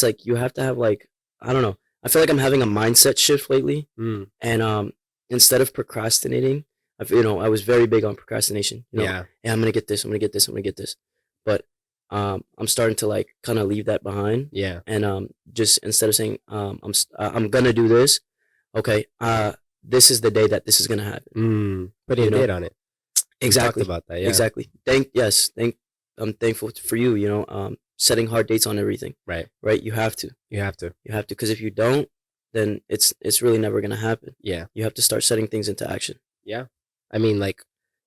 like you have to have, like, I don't know. I feel like I'm having a mindset shift lately. And instead of procrastinating, I was very big on procrastination. You know, yeah, I'm gonna get this. I'm gonna get this. I'm gonna get this. But I'm starting to like kind of leave that behind. Yeah. And just instead of saying I'm gonna do this, okay, this is the day that this is gonna happen. Put a date on it. Exactly. We talked about that. Yeah. Exactly. I'm thankful for you. You know, setting hard dates on everything. Right. You have to, because if you don't, then it's really never gonna happen. Yeah. You have to start setting things into action. Yeah. I mean, like,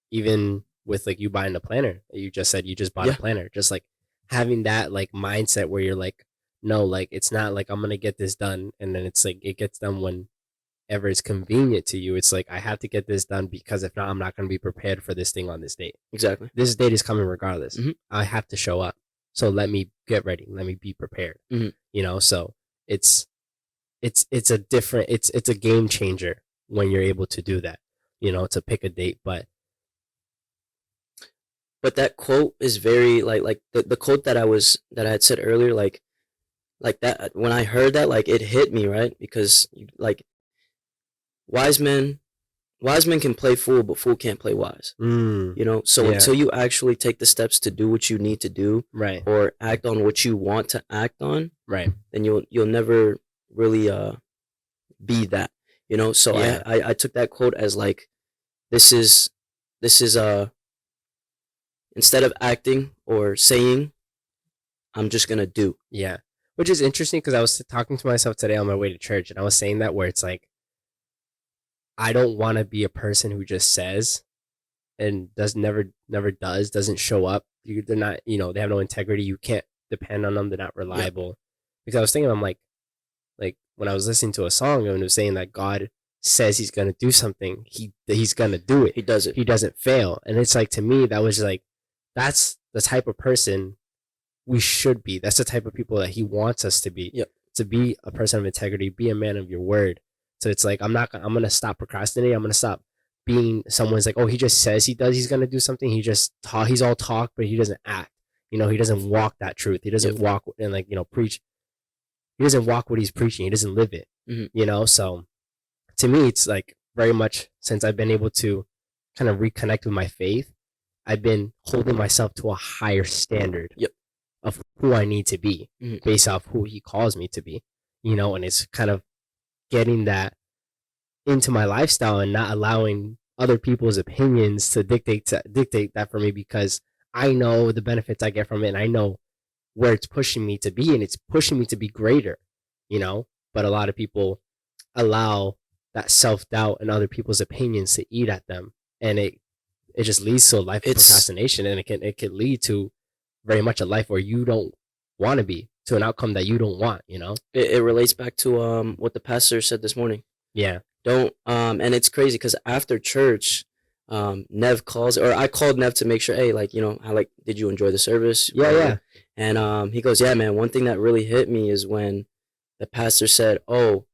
even with like you buying a planner, you just said you just bought a planner, just like having that like mindset where you're like, no, like it's not like I'm gonna get this done and then it's like it gets done whenever it's convenient to you. It's like I have to get this done because if not, I'm not gonna be prepared for this thing on this date. Exactly. This date is coming regardless. I have to show up. So let me get ready. Let me be prepared. You know, so it's a different, it's a game changer when you're able to do that, you know, to pick a date. But that quote is very like the quote that I had said earlier, like that, when I heard that, like it hit me, right? Because like wise men can play fool, but fool can't play wise. You know, so until you actually take the steps to do what you need to do, right, or act on what you want to act on, right, then you'll never really be that, you know. So I took that quote as like, this is instead of acting or saying, I'm just gonna do. Yeah, which is interesting because I was talking to myself today on my way to church, and I was saying that where it's like, I don't want to be a person who just says and doesn't show up. They're not, you know, they have no integrity. You can't depend on them. They're not reliable. Yep. Because I was thinking, I'm like when I was listening to a song and it was saying that God says he's going to do something, he's going to do it. He does it. He doesn't fail. And it's like, to me, that was like, that's the type of person we should be. That's the type of people that he wants us to be. Yep. To be a person of integrity, be a man of your word. So it's like, I'm going to stop procrastinating. I'm going to stop being someone's like, oh, he just says he's going to do something. He's all talk, but he doesn't act. You know, he doesn't walk that truth. He doesn't walk and like, you know, preach. He doesn't walk what he's preaching. He doesn't live it, you know? So to me, it's like very much since I've been able to kind of reconnect with my faith, I've been holding myself to a higher standard of who I need to be based off who he calls me to be, you know? And it's kind of getting that into my lifestyle and not allowing other people's opinions to dictate that for me, because I know the benefits I get from it, and I know where it's pushing me to be, and it's pushing me to be greater, you know? But a lot of people allow that self-doubt and other people's opinions to eat at them, and it just leads to a life of procrastination, and it can lead to very much a life where you don't want to be, to an outcome that you don't want, you know? It relates back to what the pastor said this morning. Yeah. Don't and it's crazy because after church, Nev calls, or I called Nev to make sure, hey, like, you know, how, like, did you enjoy the service? Yeah. And he goes, yeah, man, one thing that really hit me is when the pastor said, oh,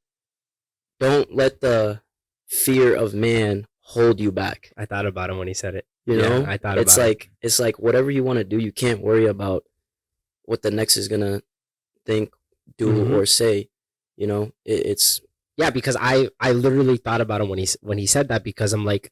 don't let the fear of man hold you back. I thought about him when he said it. You know, I thought it's about like it. It's like whatever you want to do, you can't worry about what the next is gonna think, do, or say. You know, it's yeah, because I literally thought about him when he said that, because I'm like,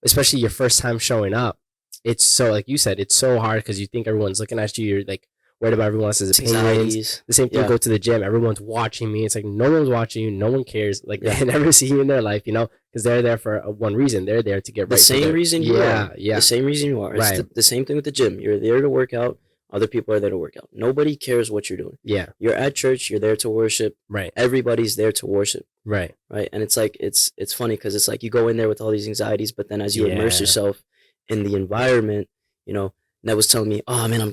especially your first time showing up, it's so, like you said, it's so hard because you think everyone's looking at you. You're like worried about everyone else's opinions. The same thing, go to the gym, everyone's watching me. It's like no one's watching you, no one cares. Like they never see you in their life, you know, because they're there for one reason. They're there to get the same reason you are. Yeah, the same reason you are. Right. It's the same thing with the gym. You're there to work out. Other people are there to work out. Nobody cares what you're doing. Yeah. You're at church. You're there to worship. Right. Everybody's there to worship. Right. Right. And it's like, it's funny because it's like you go in there with all these anxieties, but then as you immerse yourself in the environment, you know, Ned was telling me, oh man,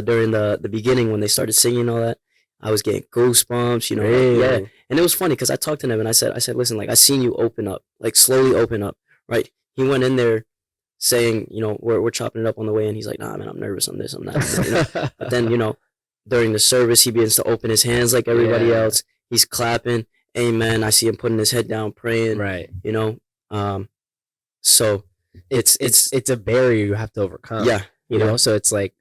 during the beginning when they started singing and all that, I was getting goosebumps, you know. Really? Yeah. And it was funny because I talked to Ned and I said, listen, like, I seen you open up, like slowly open up. Right. He went in there saying, you know, we're chopping it up on the way, and he's like, nah, man, I'm nervous on this, I'm not. You know? But then, you know, during the service, he begins to open his hands like everybody else. He's clapping, amen. I see him putting his head down, praying. Right. You know, so it's a barrier you have to overcome. Yeah. You know, so it's like,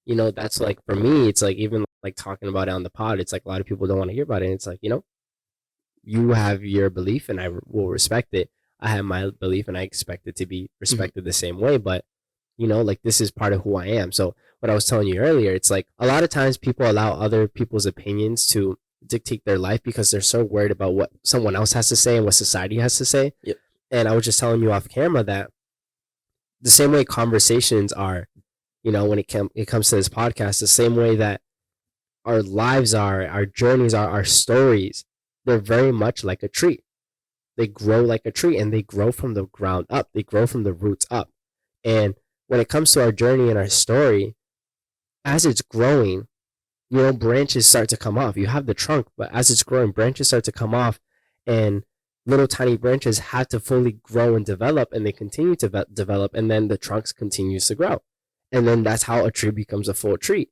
you know, that's like, for me, it's like, even like talking about it on the pod, it's like a lot of people don't want to hear about it. And it's like, you know, you have your belief and I will respect it. I have my belief and I expect it to be respected the same way. But, you know, like, this is part of who I am. So what I was telling you earlier, it's like a lot of times people allow other people's opinions to dictate their life because they're so worried about what someone else has to say and what society has to say. Yep. And I was just telling you off camera that the same way conversations are, you know, when it comes to this podcast, the same way that our lives are, our journeys are, our stories, they're very much like a tree. They grow like a tree, and they grow from the ground up. They grow from the roots up. And when it comes to our journey and our story, as it's growing, you know, branches start to come off. You have the trunk, but as it's growing, branches start to come off, and little tiny branches have to fully grow and develop, and they continue to develop, and then the trunks continues to grow. And then that's how a tree becomes a full tree.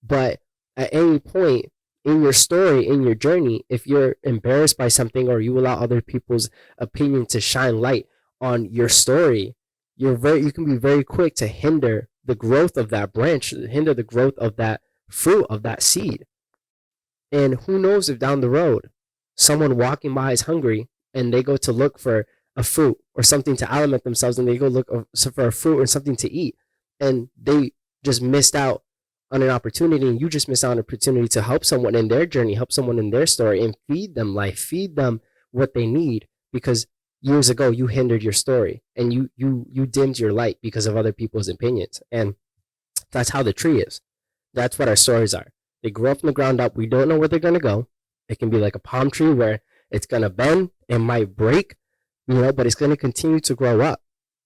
But at any point in your story, in your journey, if you're embarrassed by something or you allow other people's opinion to shine light on your story, you can be very quick to hinder the growth of that branch, hinder the growth of that fruit, of that seed. And who knows if down the road someone walking by is hungry and they go to look for a fruit or something to alimент themselves, and they go look for a fruit or something to eat, and they just missed out on an opportunity, and you just missed out on an opportunity to help someone in their journey, help someone in their story, and feed them life, feed them what they need, because years ago you hindered your story and you dimmed your light because of other people's opinions. And that's how the tree is. That's what our stories are. They grow up from the ground up. We don't know where they're going to go. It can be like a palm tree where it's going to bend, it might break, you know, but it's going to continue to grow up.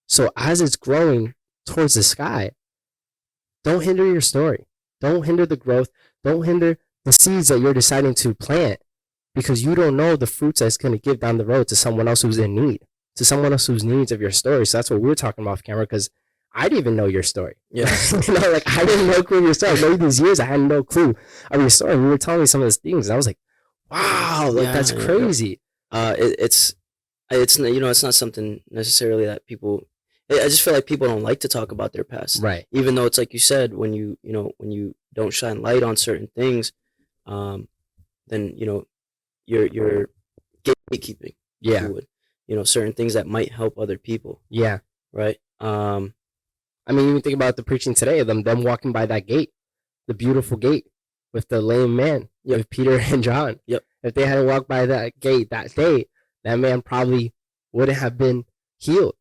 So as it's growing towards the sky, don't hinder your story. Don't hinder the growth. Don't hinder the seeds that you're deciding to plant, because you don't know the fruits that's going to give down the road to someone else who's in need, to someone else who's needs of your story. So that's what we were talking about off camera, because I didn't even know your story. Yeah. You know, like, I didn't know clue of your story. Maybe these years I had no clue of your story. You were telling me some of those things, and I was like, wow, like, that's crazy. It's you know, it's not something necessarily that people. I just feel like people don't like to talk about their past, right? Even though it's like you said, when you don't shine light on certain things, then you know you're gatekeeping. Yeah, you know, certain things that might help other people. Yeah, right. I mean, even think about the preaching today of them walking by that gate, the beautiful gate with the lame man, with Peter and John. Yep. If they hadn't walked by that gate that day, that man probably wouldn't have been healed.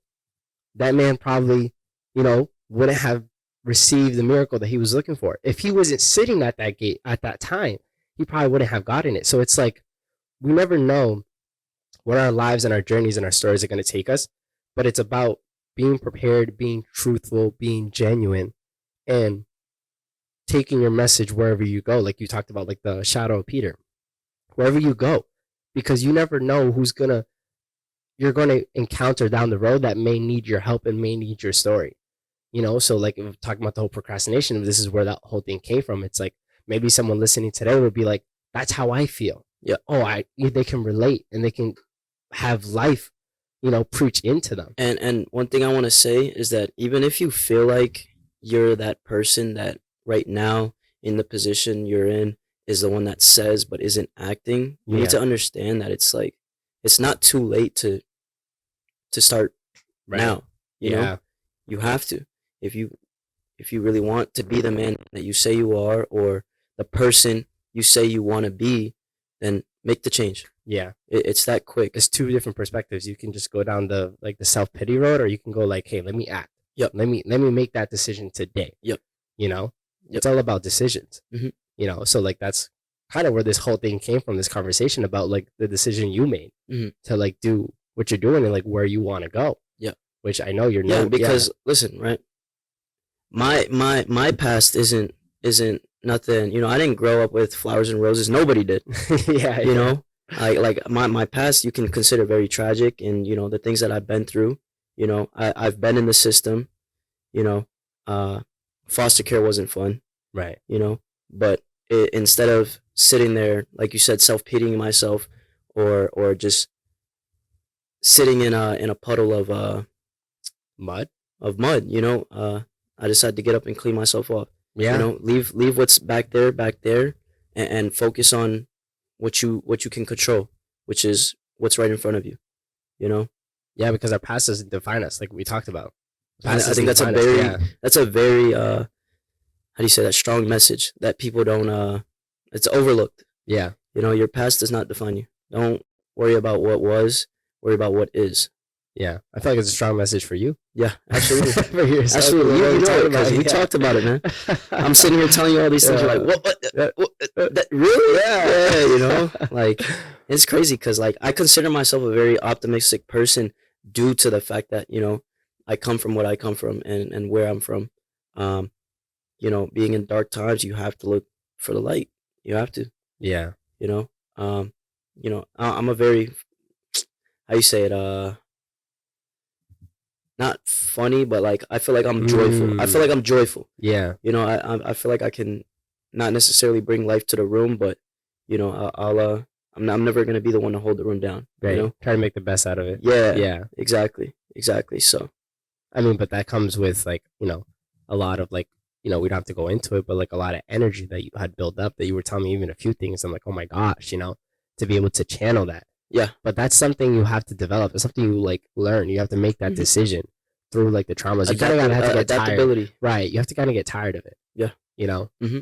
That man probably, you know, wouldn't have receive the miracle that he was looking for. If he wasn't sitting at that gate at that time, he probably wouldn't have gotten it. So it's like we never know where our lives and our journeys and our stories are going to take us, but it's about being prepared, being truthful, being genuine, and taking your message wherever you go. Like you talked about, like the shadow of Peter, wherever you go, because you never know you're going to encounter down the road that may need your help and may need your story. So like if we're talking about the whole procrastination, this is where that whole thing came from. It's like maybe someone listening today would be like, that's how I feel. Yeah. They can relate and they can have life, preach into them. And one thing I want to say is that even if you feel like you're that person that right now in the position you're in is the one that says but isn't acting, you need to understand that it's like it's not too late to start now. You know, you have to. If you really want to be the man that you say you are or the person you say you want to be, then make the change. Yeah. It's that quick. It's two different perspectives. You can just go down the self-pity road, or you can go like, hey, let me act. Yep. Let me make that decision today. Yep. It's all about decisions. Mm-hmm. So like that's kind of where this whole thing came from, this conversation about like the decision you made to like do what you're doing and like where you want to go. Yeah. Which I know you're not. Because listen, right? My past isn't nothing. I didn't grow up with flowers and roses. Nobody did. You know, like my past you can consider very tragic, and the things that I've been through. I've been in the system. Foster care wasn't fun. Right. But instead of sitting there, like you said, self-pitying myself, or just sitting in a puddle of mud, I decided to get up and clean myself off. Yeah. Leave what's back there, and focus on what you can control, which is what's right in front of you. Yeah, because our past doesn't define us, like we talked about. I think that's a very how do you say that, strong message that people don't it's overlooked. Yeah. Your past does not define you. Don't worry about what was, worry about what is. Yeah, I feel like it's a strong message for you. Yeah, absolutely. For yourself. Absolutely. You know it because we talked about it, man. I'm sitting here telling you all these things. You're like, what that, really? Yeah. Like, it's crazy because, like, I consider myself a very optimistic person due to the fact that, I come from what I come from and where I'm from. Being in dark times, you have to look for the light. You have to. Yeah. I'm a very, how you say it, not funny, but like I feel like I'm joyful. I feel like I'm joyful. Yeah. I feel like I can not necessarily bring life to the room, but I'm never gonna be the one to hold the room down. Right. Try to make the best out of it. Yeah. Yeah. Exactly. So, I mean, but that comes with like a lot of like we don't have to go into it, but like a lot of energy that you had built up that you were telling me even a few things. I'm like, oh my gosh, to be able to channel that. Yeah. But that's something you have to develop. It's something you like learn. You have to make that decision through like the traumas. You kind of have to get adaptability. Tired. Right. You have to kind of get tired of it. Yeah. Mm-hmm.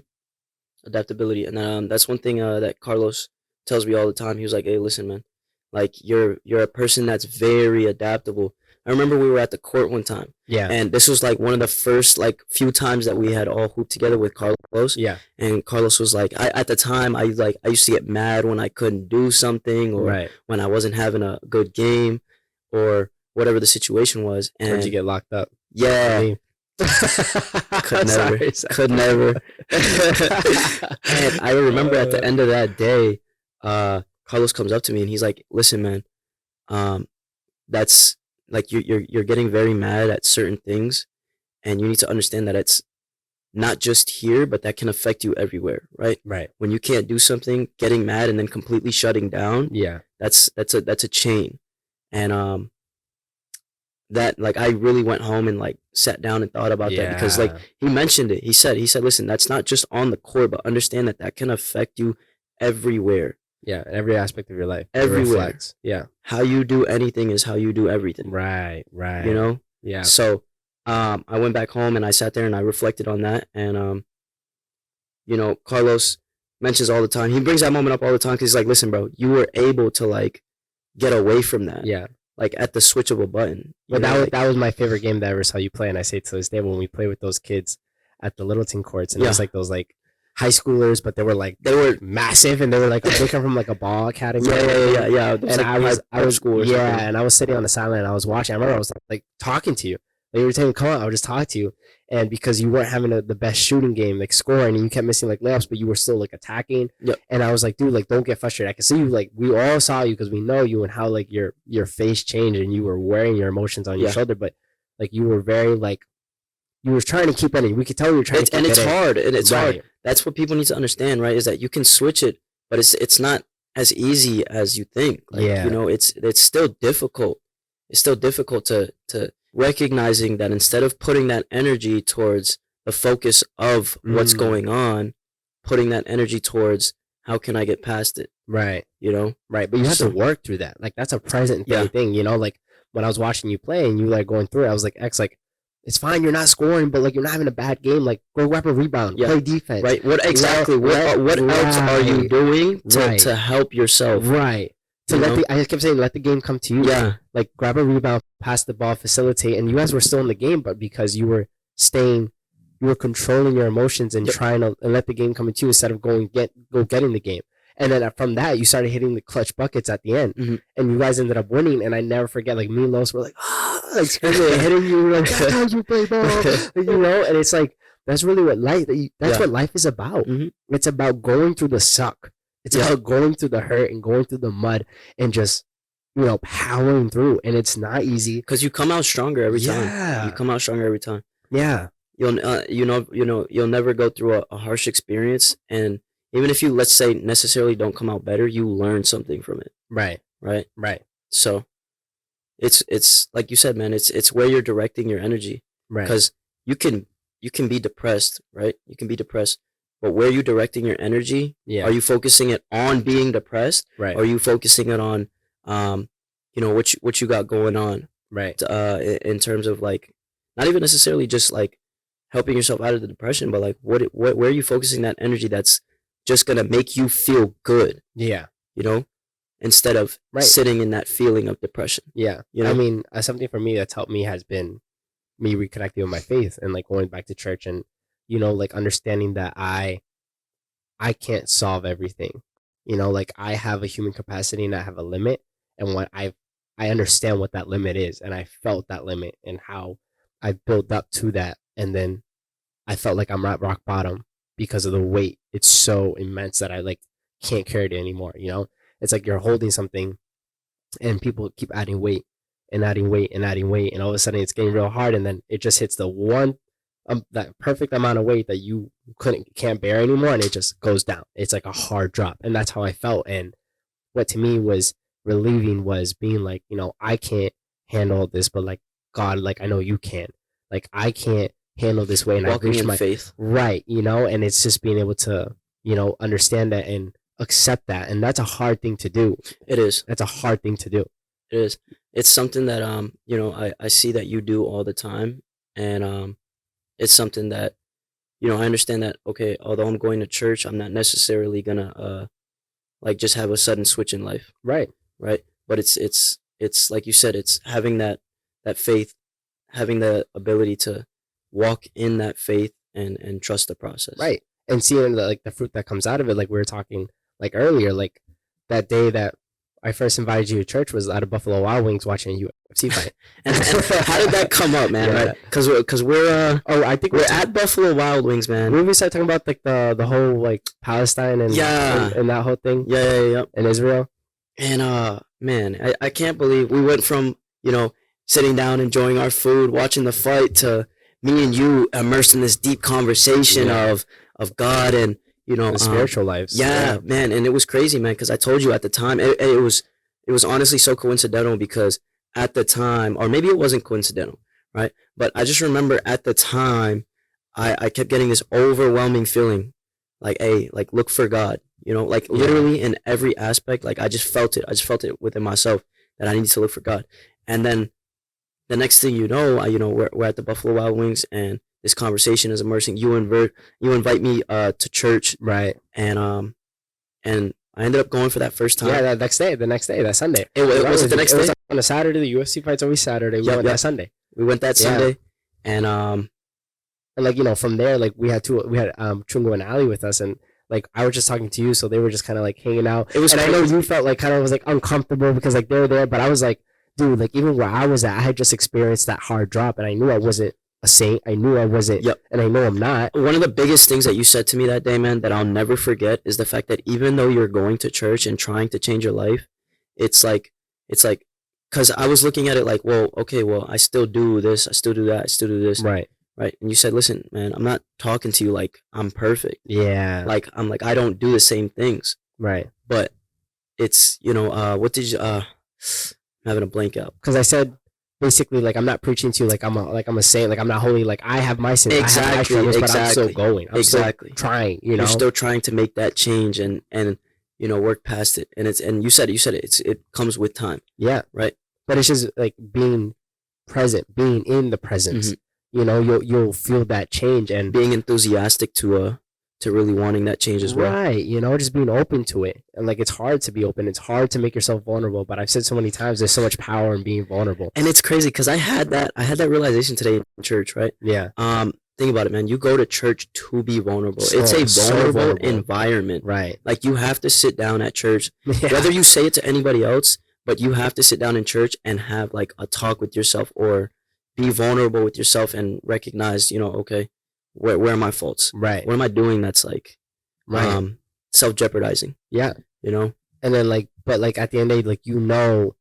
Adaptability. And that's one thing that Carlos tells me all the time. He was like, hey, listen, man, like you're a person that's very adaptable. I remember we were at the court one time. Yeah. And this was like one of the first like few times that we had all hooped together with Carlos. Yeah. And Carlos was like, at the time I used to get mad when I couldn't do something, or when I wasn't having a good game, or whatever the situation was. And did you get locked up? Yeah. Could never. And I remember at the end of that day, Carlos comes up to me and he's like, listen, man, that's like you're getting very mad at certain things, and you need to understand that it's not just here, but that can affect you everywhere, right? Right. When you can't do something, getting mad and then completely shutting down, yeah, that's a chain. And that, like, I really went home and like sat down and thought about that, because like he mentioned it. He said, listen, that's not just on the court, but understand that can affect you everywhere. Yeah, every aspect of your life. Everywhere. Yeah. How you do anything is how you do everything. Right. Yeah. So I went back home and I sat there and I reflected on that. And, Carlos mentions all the time. He brings that moment up all the time because he's like, listen, bro, you were able to like get away from that. Yeah. Like at the switch of a button. But that was my favorite game that I ever saw you play. And I say to this day, when we play with those kids, at the Littleton courts, and Yeah. it was like those like high schoolers, but they were massive, and they were like they come from like a ball academy. Yeah. And I was sitting on the sideline, and I was watching. I remember I was like talking to you. Like, you were saying, "Come on," I would just talk to you, and because you weren't having the best shooting game, like scoring, and you kept missing like layups, but you were still like attacking. Yep. And I was like, dude, like don't get frustrated. I can see you. Like we all saw you because we know you and how like your face changed, and you were wearing your emotions on your shoulder, but like you were very like you were trying to keep it in. We could tell you were trying to keep and it it's in. hard, and it's Right. hard. That's what people need to understand, right? Is that you can switch it, but it's not as easy as you think. Like, Yeah. you know, it's still difficult. It's still difficult to recognizing that instead of putting that energy towards the focus of what's going on, putting that energy towards how can I get past it, Right. you know? Right. But you have to work through that. Like that's a present day thing, you know, like when I was watching you play and you like going through it, I was like, like, it's fine, you're not scoring, but like you're not having a bad game. Like go grab a rebound, play defense. Right. What exactly? What else are you doing to help yourself? Right. To I kept saying, let the game come to you. Yeah. Like grab a rebound, pass the ball, facilitate, and you guys were still in the game, but because you were controlling your emotions and trying to let the game come to you instead of getting the game. And then from that, you started hitting the clutch buckets at the end, and you guys ended up winning. And I never forget, like me and Los were like, like screaming and hitting you, like that's how you play ball, you know. And it's like that's really what life. That's what life is about. It's about going through the suck. It's about going through the hurt and going through the mud and just powering through. And it's not easy because you come out stronger every time. You come out stronger every time. Yeah. You'll never go through a harsh experience, and even if you, let's say, necessarily don't come out better, you learn something from it. Right. So it's like you said, man, it's where you're directing your energy. Right. Because you can be depressed, right? You can be depressed, but where are you directing your energy? Yeah. Are you focusing it on being depressed? Right. Or are you focusing it on what you got going on? Right. In terms of like not even necessarily just like helping yourself out of the depression, but like where are you focusing that energy that's just gonna make you feel good? Yeah. You know, instead of sitting in that feeling of depression. Yeah. You know? I mean, something for me that's helped me has been me reconnecting with my faith and like going back to church and like understanding that I can't solve everything. Like I have a human capacity and I have a limit, and what I understand what that limit is, and I felt that limit and how I built up to that, and then I felt like I'm at rock bottom because of the weight. It's so immense that I like can't carry it anymore. It's like you're holding something and people keep adding weight and adding weight and adding weight, and all of a sudden it's getting real hard, and then it just hits the one that perfect amount of weight that you can't bear anymore, and it just goes down. It's like a hard drop, and that's how I felt. And what to me was relieving was being like, I can't handle this, but like God, like I know you can. Like I can't handle this way, and walking I've reached in faith, right? And it's just being able to understand that and accept that, and that's a hard thing to do. It is. That's a hard thing to do. It is. It's something that I see that you do all the time, and it's something that I understand that, okay, although I'm going to church, I'm not necessarily gonna like just have a sudden switch in life. Right. But it's like you said, it's having that faith, having the ability to walk in that faith and trust the process. Right. And seeing the fruit that comes out of it, like we were talking like earlier, like that day that I first invited you to church was at a Buffalo Wild Wings watching a UFC fight. and how did that come up, man? Yeah. Right? Because we're I think we're at Buffalo Wild Wings, man. We started talking about like the whole like Palestine and and that whole thing. Yeah. In Israel. And man, I can't believe we went from sitting down enjoying our food, watching the fight, to me and you immersed in this deep conversation of God and the spiritual lives. Yeah, man, and it was crazy, man, because I told you at the time, it was honestly so coincidental, because at the time, or maybe it wasn't coincidental, right? But I just remember at the time, I kept getting this overwhelming feeling, like, hey, like look for God, like literally in every aspect. Like I just felt it. I just felt it within myself that I needed to look for God. And then the next thing we're at the Buffalo Wild Wings, and this conversation is immersing. You invite me to church, right? And I ended up going for that first time. Yeah, the next day, that Sunday. It was the next day. It was on a Saturday. The UFC fight's always Saturday. We went that Sunday. We went that Sunday, and And like, you know, from there, like we had Chungo and Ali with us, and like I was just talking to you, so they were just kind of like hanging out. It was, and crazy. I know you felt like kind of was like uncomfortable because like they were there, but I was like, dude, like even where I was at, I had just experienced that hard drop, and I knew I wasn't a saint. I knew I wasn't, and I know I'm not. One of the biggest things that you said to me that day, man, that I'll never forget is the fact that even though you're going to church and trying to change your life, it's like, because I was looking at it like, well, okay, well, I still do this, I still do that, I still do this. Right. Right. And you said, listen, man, I'm not talking to you like I'm perfect. Yeah. Like, I'm like, I don't do the same things. Right. But it's, you know, what did you, I'm having a blank out. Because I said, basically, like, I'm not preaching to you like I'm a saint, like I'm not holy, like I have my sins, exactly, I have my struggles, but I'm still going. I'm still trying, you know. You're still trying to make that change and you know, work past it. And you said it, it comes with time. Yeah. Right. But it's just like being present, being in the presence. You know, you'll feel that change and being enthusiastic to really wanting that change as well. Right, you know, just being open to it. And like it's hard to be open. It's hard to make yourself vulnerable, but I've said so many times there's so much power in being vulnerable. And it's crazy cuz I had that realization today in church, right? Yeah. Think about it, man. You go to church to be vulnerable. It's a vulnerable environment. Right. Like you have to sit down at church, whether you say it to anybody else, but you have to sit down in church and have like a talk with yourself or be vulnerable with yourself and recognize, you know, okay, where are my faults? Right. What am I doing that's like self-jeopardizing? Yeah. You know? And then like, but like at the end of the day, like, you know,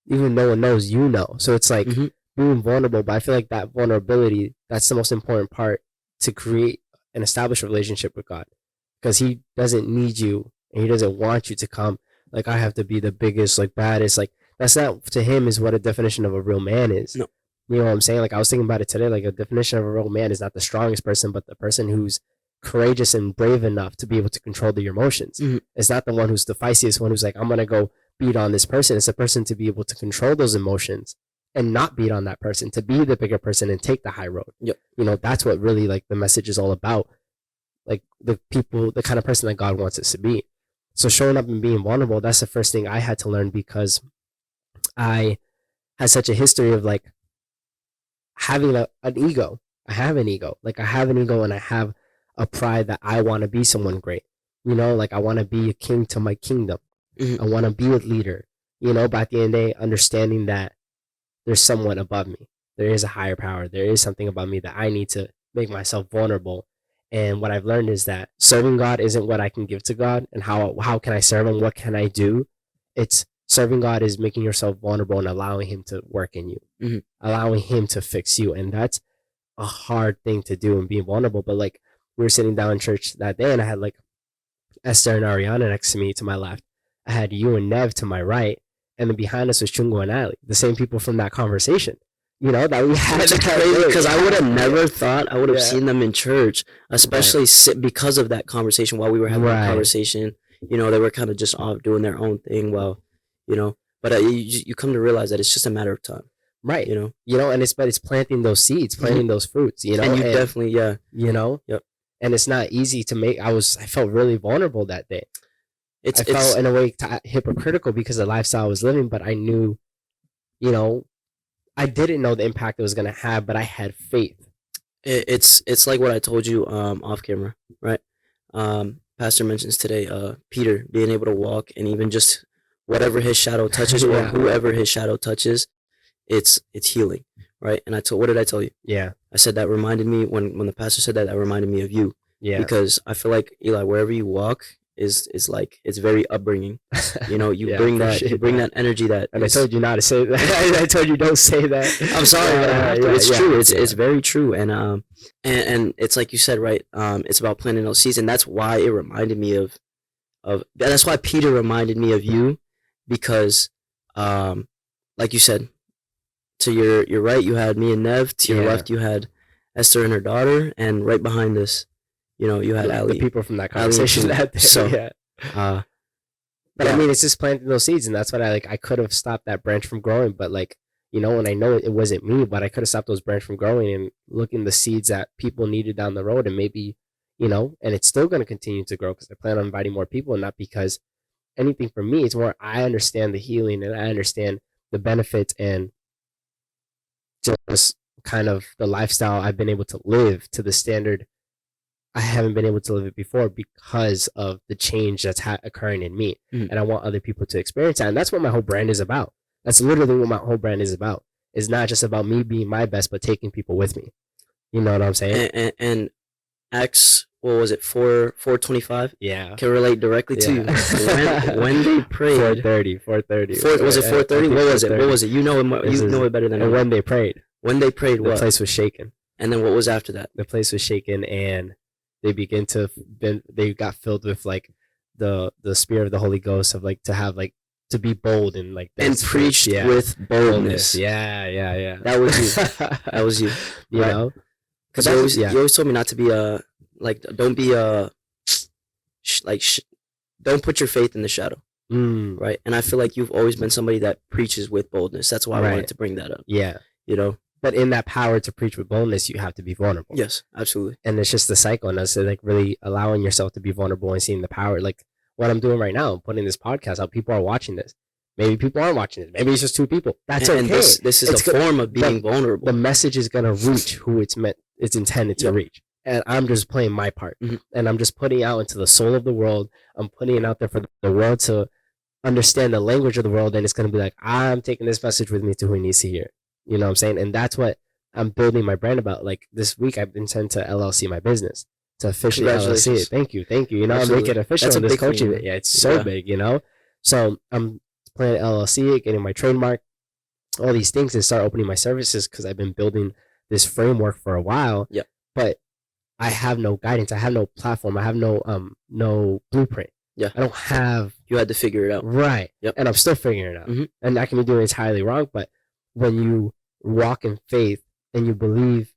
even no one knows, you know. So it's like being vulnerable, but I feel like that vulnerability, that's the most important part to create and establish a relationship with God. Because he doesn't need you and he doesn't want you to come like, I have to be the biggest, like baddest, like that's not to him is what a definition of a real man is. No. You know what I'm saying? Like I was thinking about it today. Like a definition of a real man is not the strongest person, but the person who's courageous and brave enough to be able to control their emotions. It's not the one who's the feistiest one who's like, I'm gonna go beat on this person. It's a person to be able to control those emotions and not beat on that person, to be the bigger person and take the high road. Yep. You know, that's what really like the message is all about. Like the people, the kind of person that God wants us to be. So showing up and being vulnerable, that's the first thing I had to learn because I had such a history of like having an ego. I have an ego. Like I have an ego and I have a pride that I want to be someone great. You know, like I want to be a king to my kingdom. I want to be a leader. You know, but at the end of the day, understanding that there's someone above me. There is a higher power. There is something above me that I need to make myself vulnerable. And what I've learned is that serving God isn't what I can give to God and how can I serve him? What can I do? It's serving God is making yourself vulnerable and allowing him to work in you, allowing him to fix you. And that's a hard thing to do and being vulnerable. But like we were sitting down in church that day and I had like Esther and Ariana next to me to my left. I had you and Nev to my right. And then behind us was Chungo and Ali, the same people from that conversation. You know, that we had. It's crazy because I would have never thought I would have seen them in church, especially because of that conversation while we were having that conversation. You know, they were kind of just off doing their own thing while, you know, but you come to realize that it's just a matter of time. Right. You know, and it's planting those seeds, planting those fruits, you know. And you definitely, you know, and it's not easy to make. I felt really vulnerable that day. I felt in a way hypocritical because the lifestyle I was living, but I knew, you know, I didn't know the impact it was going to have, but I had faith. It's like what I told you off camera, right? Pastor mentions today, Peter being able to walk and even just whatever his shadow touches or whoever his shadow touches, it's healing, right? And what did I tell you? Yeah, I said that reminded me when the pastor said that reminded me of you. Yeah, because I feel like Eli, wherever you walk is like it's very upbringing. You know, you bring that energy that. And I told you not to say that. I told you don't say that. I'm sorry, but it's true. It's very true, and it's like you said, right? It's about planting those seeds, and that's why it reminded me of that's why Peter reminded me of you, because, like you said, to your right you had me and Nev. To your left you had Esther and her daughter, and right behind us, you know, you had Ali. The people from that conversation. But I mean, it's just planting those seeds, and that's what I could have stopped that branch from growing, but like, you know, and I know it wasn't me, but I could have stopped those branches from growing and looking the seeds that people needed down the road, and maybe, you know, and it's still going to continue to grow because I plan on inviting more people, and not because anything for me. It's more I understand the healing and I understand the benefits and just kind of the lifestyle I've been able to live to the standard I haven't been able to live it before because of the change that's occurring in me. And I want other people to experience that. And that's what my whole brand is about. That's literally what my whole brand is about. It's not just about me being my best, but taking people with me. You know what I'm saying? And Acts, what was it, 4:25? Yeah. Can relate directly to you. When they prayed. 4:30. Was it 4:30? What was it? You know it better than me. And me. when they prayed. The place was shaken. And then what was after that? The place was shaken, and they got filled with like the spirit of the Holy Ghost of like to have like to be bold and like and preached with boldness. Yeah. That was you. That was you. You know, because you always told me not to be don't be don't put your faith in the shadow. Right. And I feel like you've always been somebody that preaches with boldness. That's why I wanted to bring that up. Yeah. You know. But in that power to preach with boldness, you have to be vulnerable. Yes, absolutely. And it's just the cycle, and that's like really allowing yourself to be vulnerable and seeing the power. Like what I'm doing right now, I'm putting this podcast out. People are watching this. Maybe people aren't watching this. Maybe it's just 2 people. That's okay. And this is a form of being vulnerable. The message is gonna reach who it's intended to reach. And I'm just playing my part. And I'm just putting it out into the soul of the world. I'm putting it out there for the world to understand the language of the world. And it's gonna be like, I'm taking this message with me to who needs to hear. You know what I'm saying? And that's what I'm building my brand about. Like this week, I've intend to LLC my business, to officially LLC it. Thank you. You know, I'm making it official. That's this coaching. Yeah, it's so big. You know, so I'm planning to LLC it, getting my trademark, all these things, and start opening my services because I've been building this framework for a while. Yeah. But I have no guidance. I have no platform. I have no blueprint. Yeah. I don't have. You had to figure it out. Right. Yep. And I'm still figuring it out. And I can be doing it entirely wrong, but when you walk in faith and you believe,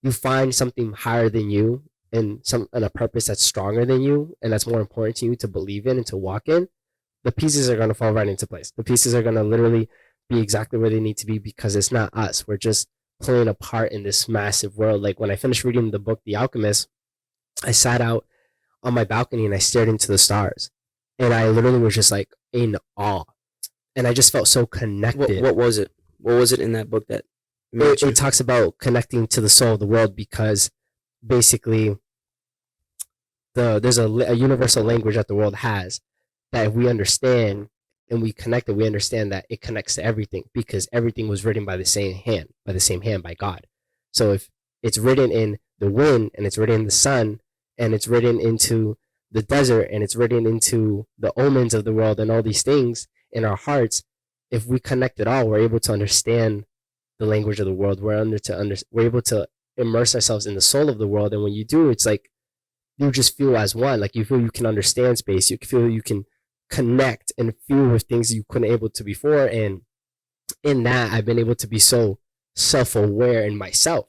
you find something higher than you and a purpose that's stronger than you and that's more important to you to believe in and to walk in, the pieces are going to fall right into place. The pieces are going to literally be exactly where they need to be because it's not us. We're just playing a part in this massive world. Like when I finished reading the book, The Alchemist, I sat out on my balcony and I stared into the stars. And I literally was just like in awe. And I just felt so connected. What was it? What was it in that book that it talks about connecting to the soul of the world? Because basically there's a universal language that the world has that if we understand and we connect it, we understand that it connects to everything because everything was written by the same hand, by God. So if it's written in the wind and it's written in the sun and it's written into the desert and it's written into the omens of the world and all these things in our hearts, if we connect it all, we're able to understand the language of the world. We're able to immerse ourselves in the soul of the world. And when you do, it's like you just feel as one. Like you feel you can understand space. You feel you can connect and feel with things you couldn't able to before. And in that, I've been able to be so self-aware in myself,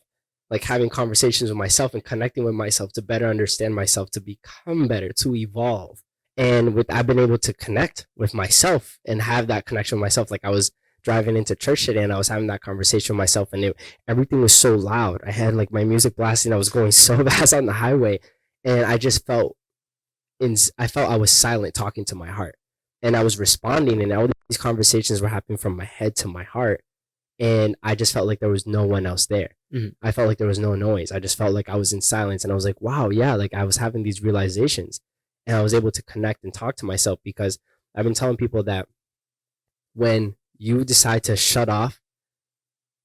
like having conversations with myself and connecting with myself to better understand myself, to become better, to evolve. And I've been able to connect with myself and have that connection with myself. Like I was driving into church today and I was having that conversation with myself and everything was so loud. I had like my music blasting. I was going so fast on the highway and I just felt I was silent talking to my heart and I was responding and all these conversations were happening from my head to my heart. And I just felt like there was no one else there. I felt like there was no noise. I just felt like I was in silence and I was like, wow, yeah, like I was having these realizations. And I was able to connect and talk to myself because I've been telling people that when you decide to shut off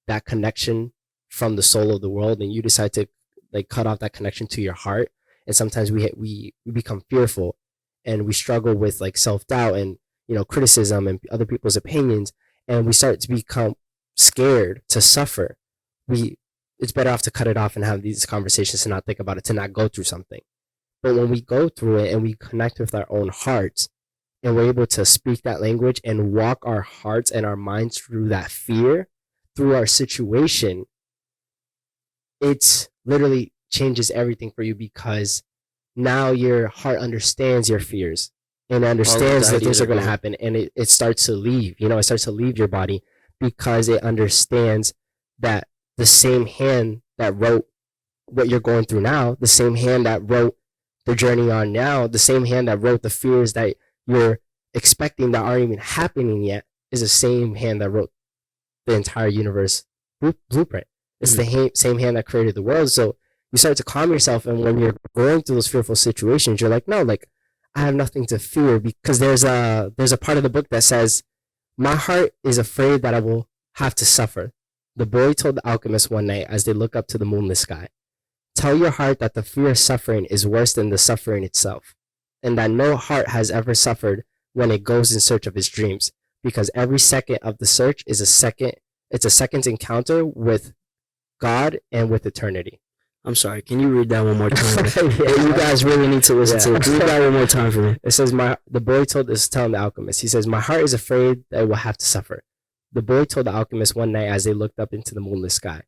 that connection from the soul of the world and you decide to like cut off that connection to your heart, and sometimes we become fearful and we struggle with like self-doubt and, you know, criticism and other people's opinions, and we start to become scared to suffer. It's better off to cut it off and have these conversations and not think about it, to not go through something. But when we go through it and we connect with our own hearts and we're able to speak that language and walk our hearts and our minds through that fear, through our situation, it's literally changes everything for you because now your heart understands your fears and understands that things are going to happen, and it starts to leave, you know, it starts to leave your body because it understands that the same hand that wrote what you're going through now, the same hand that wrote the journey on now, the same hand that wrote the fears that you're expecting that aren't even happening yet, is the same hand that wrote the entire universe blueprint. It's the same hand that created the world. So you start to calm yourself, and when you're going through those fearful situations, you're like, no, like I have nothing to fear, because there's a part of the book that says, my heart is afraid that I will have to suffer. The boy told the alchemist one night as they look up to the moonless sky, tell your heart that the fear of suffering is worse than the suffering itself, and that no heart has ever suffered when it goes in search of its dreams, because every second of the search is it's a second's encounter with God and with eternity. I'm sorry. Can you read that one more time? Yeah, you guys really need to listen to it. Read that one more time for me. It says, the boy telling the alchemist, he says, my heart is afraid that it will have to suffer. The boy told the alchemist one night as they looked up into the moonless sky,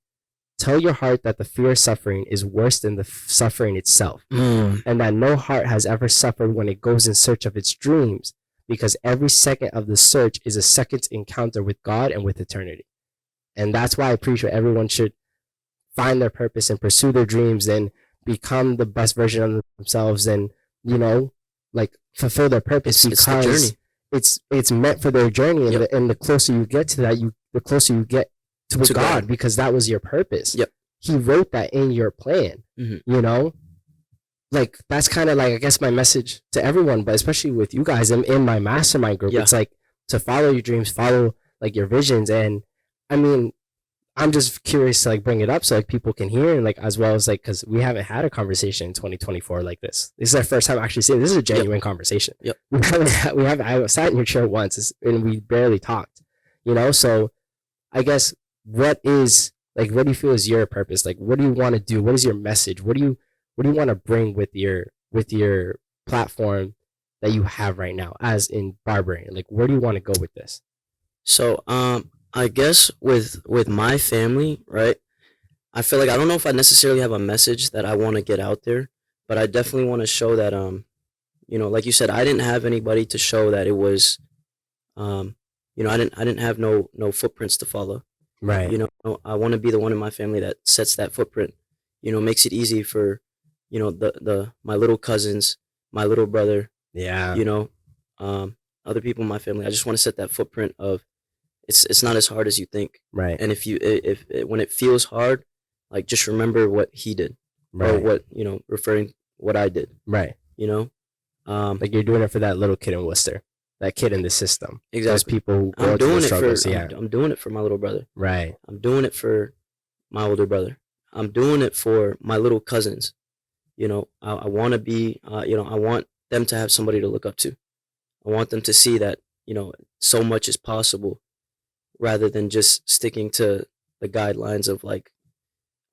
tell your heart that the fear of suffering is worse than the suffering itself, and that no heart has ever suffered when it goes in search of its dreams, because every second of the search is a second's encounter with God and with eternity. And that's why I preach that everyone should find their purpose and pursue their dreams and become the best version of themselves, and like fulfill their purpose, because it's meant for their journey. And, and the closer you get to that, the closer you get to God, because that was your purpose. He wrote that in your plan. Like that's kind of like, I guess, my message to everyone, but especially with you guys in my mastermind group. It's like to follow your dreams, follow like your visions. And I mean, I'm just curious to like bring it up so like people can hear, and like as well as like, because we haven't had a conversation in 2024 like this. This is our first time actually saying this is a genuine conversation. We haven't. I sat in your chair once and we barely talked. So I guess what do you feel is your purpose? Like, what do you want to do? What is your message? What do you want to bring with your platform that you have right now, as in barbering? Like, where do you want to go with this? So, I guess with my family, right? I feel like I don't know if I necessarily have a message that I want to get out there, but I definitely want to show that, like you said, I didn't have anybody to show that it was, I didn't have no footprints to follow. Right. I want to be the one in my family that sets that footprint. Makes it easy for, my little cousins, my little brother. Yeah. Other people in my family. I just want to set that footprint of, it's not as hard as you think. Right. And if when it feels hard, like just remember what he did. Right. Or what, referring what I did. Right. Like you're doing it for that little kid in Worcester, that kid in the system. Exactly. Those people who go through the struggles. I'm doing it for my little brother. Right. I'm doing it for my older brother. I'm doing it for my little cousins. I want to be, I want them to have somebody to look up to. I want them to see that, so much is possible, rather than just sticking to the guidelines of like,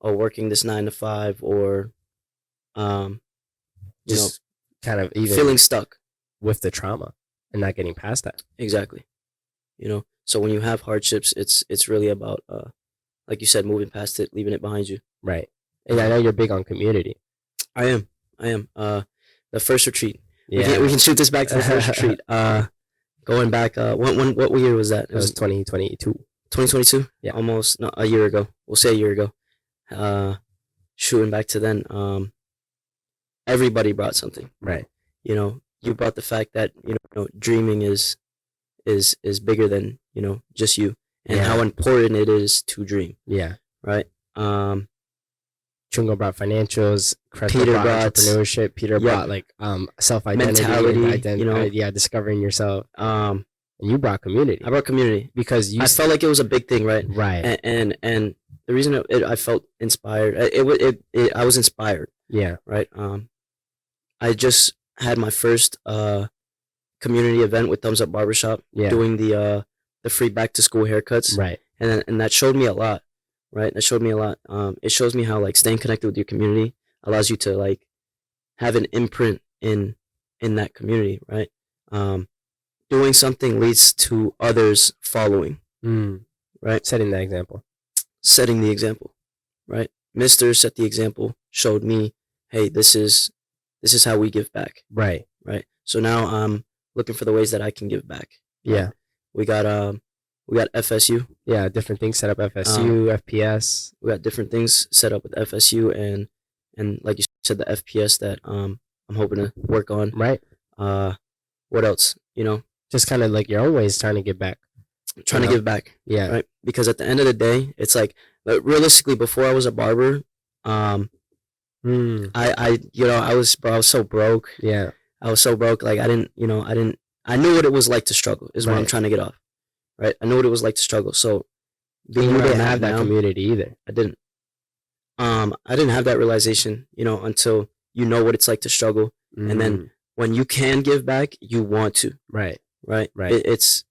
working this 9 to 5, or, just kind of even feeling stuck with the trauma and not getting past that. Exactly. So when you have hardships, it's really about, like you said, moving past it, leaving it behind you. Right. And I know you're big on community. I am. The first retreat. Yeah. We can shoot this back to the first retreat. Going back, what year was that? It was 2022. 2022? Yeah. Almost, no, a year ago. We'll say a year ago. Shooting back to then, everybody brought something. Right. You brought the fact that, dreaming is bigger than, just you, and how important it is to dream. Yeah. Right. Chungo brought financials. Peter brought entrepreneurship. Peter brought like self-identity, mentality, discovering yourself. And you brought community. I brought community because I felt like it was a big thing, right? Right. And the reason I felt inspired, I was inspired. Yeah. Right. I just had my first community event with Thumbs Up Barbershop, doing the free back to school haircuts. Right. And that showed me a lot. Right. That showed me a lot. It shows me how like staying connected with your community allows you to like have an imprint in that community. Right. Doing something leads to others following. Right. Setting the example. Setting the example. Right. Mr. set the example, showed me, hey, this is how we give back. Right. Right. So now I'm looking for the ways that I can give back. Yeah. We got FSU. Yeah, different things set up. FSU, FPS. We got different things set up with FSU and like you said, the FPS that I'm hoping to work on. Right. What else? Just kind of like your own ways trying to give back. Trying to give back. Yeah. Right. Because at the end of the day, it's like But realistically, before I was a barber, I was, bro, I was so broke. Yeah. I was so broke. Like, I knew what it was like to struggle, is what I'm Right. trying to get off. Right? I knew what it was like to struggle. So, And being you where didn't I'm at have that now, community either. I didn't. I didn't have that realization, until you know what it's like to struggle. And then Mm. when you can give back, you want to, Right. right? Right. It's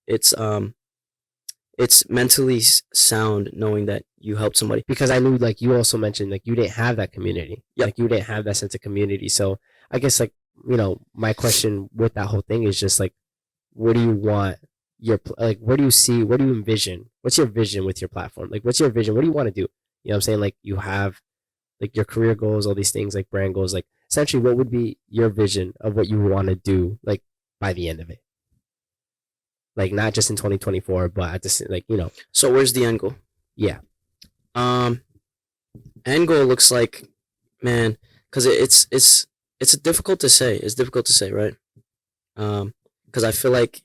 mentally sound knowing that you helped somebody. Because I knew, like you also mentioned, like you didn't have that community. Yep. Like you didn't have that sense of community. So I guess, like, my question with that whole thing is just like, what do you want like, what do you see? What do you envision? What's your vision with your platform? Like, what's your vision? What do you want to do? You know what I'm saying? Like, you have like your career goals, all these things, like brand goals. Like, essentially, what would be your vision of what you want to do, like, by the end of it? Like, not just in 2024, but at the like, So where's the end goal? Yeah. End goal looks like, man, because it's difficult to say. It's difficult to say, right? Because I feel like,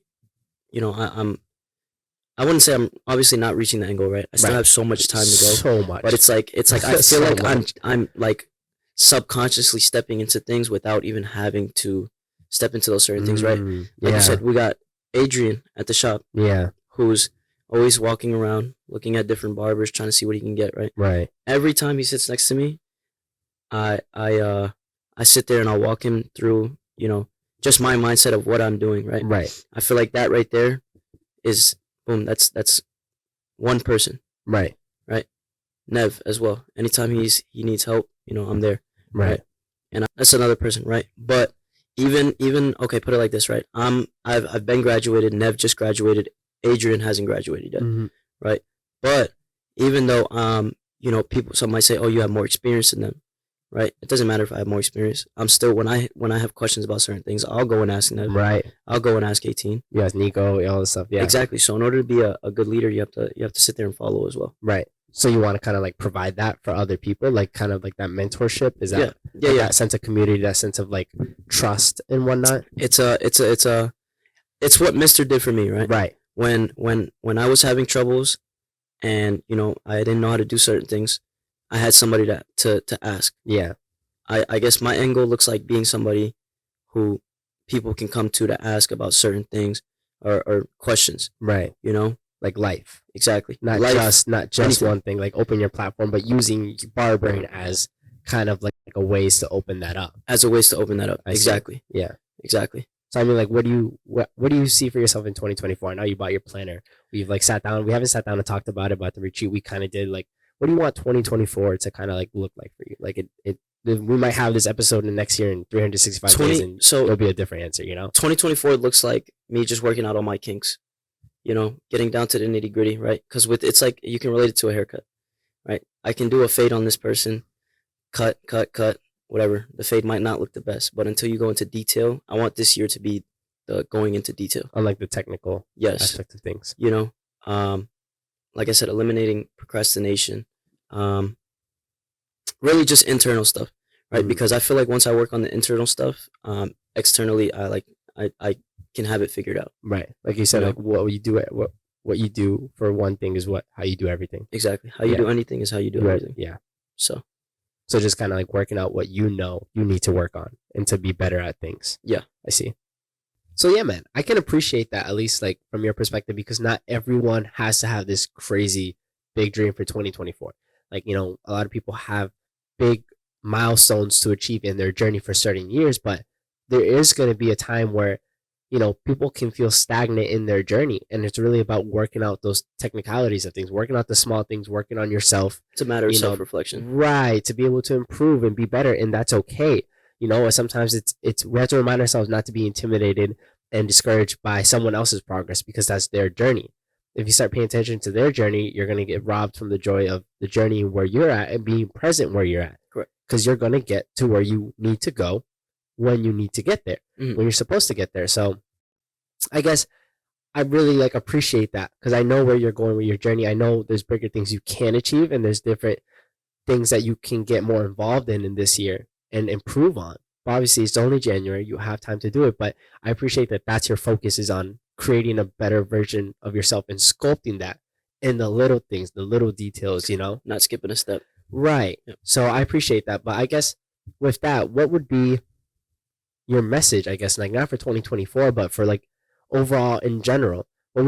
I wouldn't say I'm obviously not reaching the end goal, right? I still Right. have so much time to go. So much. But it's like I feel So like much. I'm like subconsciously stepping into things without even having to step into those certain things, right? Like Yeah. you said, we got Adrian at the shop Yeah. who's always walking around looking at different barbers trying to see what he can get, right? Right. Every time he sits next to me, I sit there and I'll walk him through, just my mindset of what I'm doing, right? Right. I feel like that right there is boom, that's one person. Right. Nev as well. Anytime he needs help, I'm there. Right. And that's another person, right? But even okay, put it like this, right? I've been graduated. Nev just graduated. Adrian hasn't graduated yet, Mhm. right? But even though some might say, oh, you have more experience than them, right? It doesn't matter if I have more experience. I'm still when I have questions about certain things, I'll go and ask Nev. Right. I'll go and ask 18. Yes, Nico, all this stuff. Yeah. Exactly. So in order to be a good leader, you have to sit there and follow as well. Right. So you want to kind of like provide that for other people, like kind of like that mentorship. Is that Yeah. that sense of community, that sense of like trust and whatnot? It's what Mr. did for me, right? Right. When I was having troubles and I didn't know how to do certain things, I had somebody to ask. Yeah. I guess my end goal looks like being somebody who people can come to ask about certain things or questions. Right. Like life. Exactly. Not Life, just anything. one thing. Like open your platform, but using barbering as kind of like a ways to open that up. As a ways to open that up. I see. Exactly. Yeah. Exactly. So I mean, like, what do you see for yourself in 2024? I know you bought your planner. We've like sat down. We haven't sat down and talked about it, but the retreat we kind of did. Like, what do you want 2024 to kind of like look like for you? Like we might have this episode in the next year in 365 days, and it'll be a different answer. 2024 looks like me just working out all my kinks. Getting down to the nitty gritty, right? Because it's like you can relate it to a haircut, right? I can do a fade on this person, cut, whatever. The fade might not look the best, but until you go into detail, I want this year to be the going into detail. Unlike the technical aspect of things. Like I said, eliminating procrastination, really just internal stuff, right? Mhm. Because I feel like once I work on the internal stuff, externally, I can have it figured out. Right. Like you said, like what you do, what you do for one thing is how you do everything. Exactly. How you do anything is how you do everything. Yeah. So just kind of like working out what you need to work on and to be better at things. Yeah. I see. So yeah, man, I can appreciate that, at least like from your perspective, because not everyone has to have this crazy big dream for 2024. Like, a lot of people have big milestones to achieve in their journey for certain years, but there is going to be a time where people can feel stagnant in their journey, and it's really about working out those technicalities of things, working out the small things, working on yourself. It's a matter of self-reflection, right? To be able to improve and be better, and that's okay. Sometimes it's we have to remind ourselves not to be intimidated and discouraged by someone else's progress, because that's their journey. If you start paying attention to their journey, you're going to get robbed from the joy of the journey where you're at and being present where you're at. Correct. Because you're going to get to where you need to go when you need to get there, when you're supposed to get there. So I guess I really appreciate that, because I know where you're going with your journey. I know there's bigger things you can achieve, and there's different things that you can get more involved in this year and improve on. But obviously, it's only January. You have time to do it, but I appreciate that that's your focus, is on creating a better version of yourself and sculpting that in the little things, the little details, you know? Not skipping a step. Right. Yep. So I appreciate that. But I guess with that, what would be your message, I guess, like not for 2024, but for like overall in general? What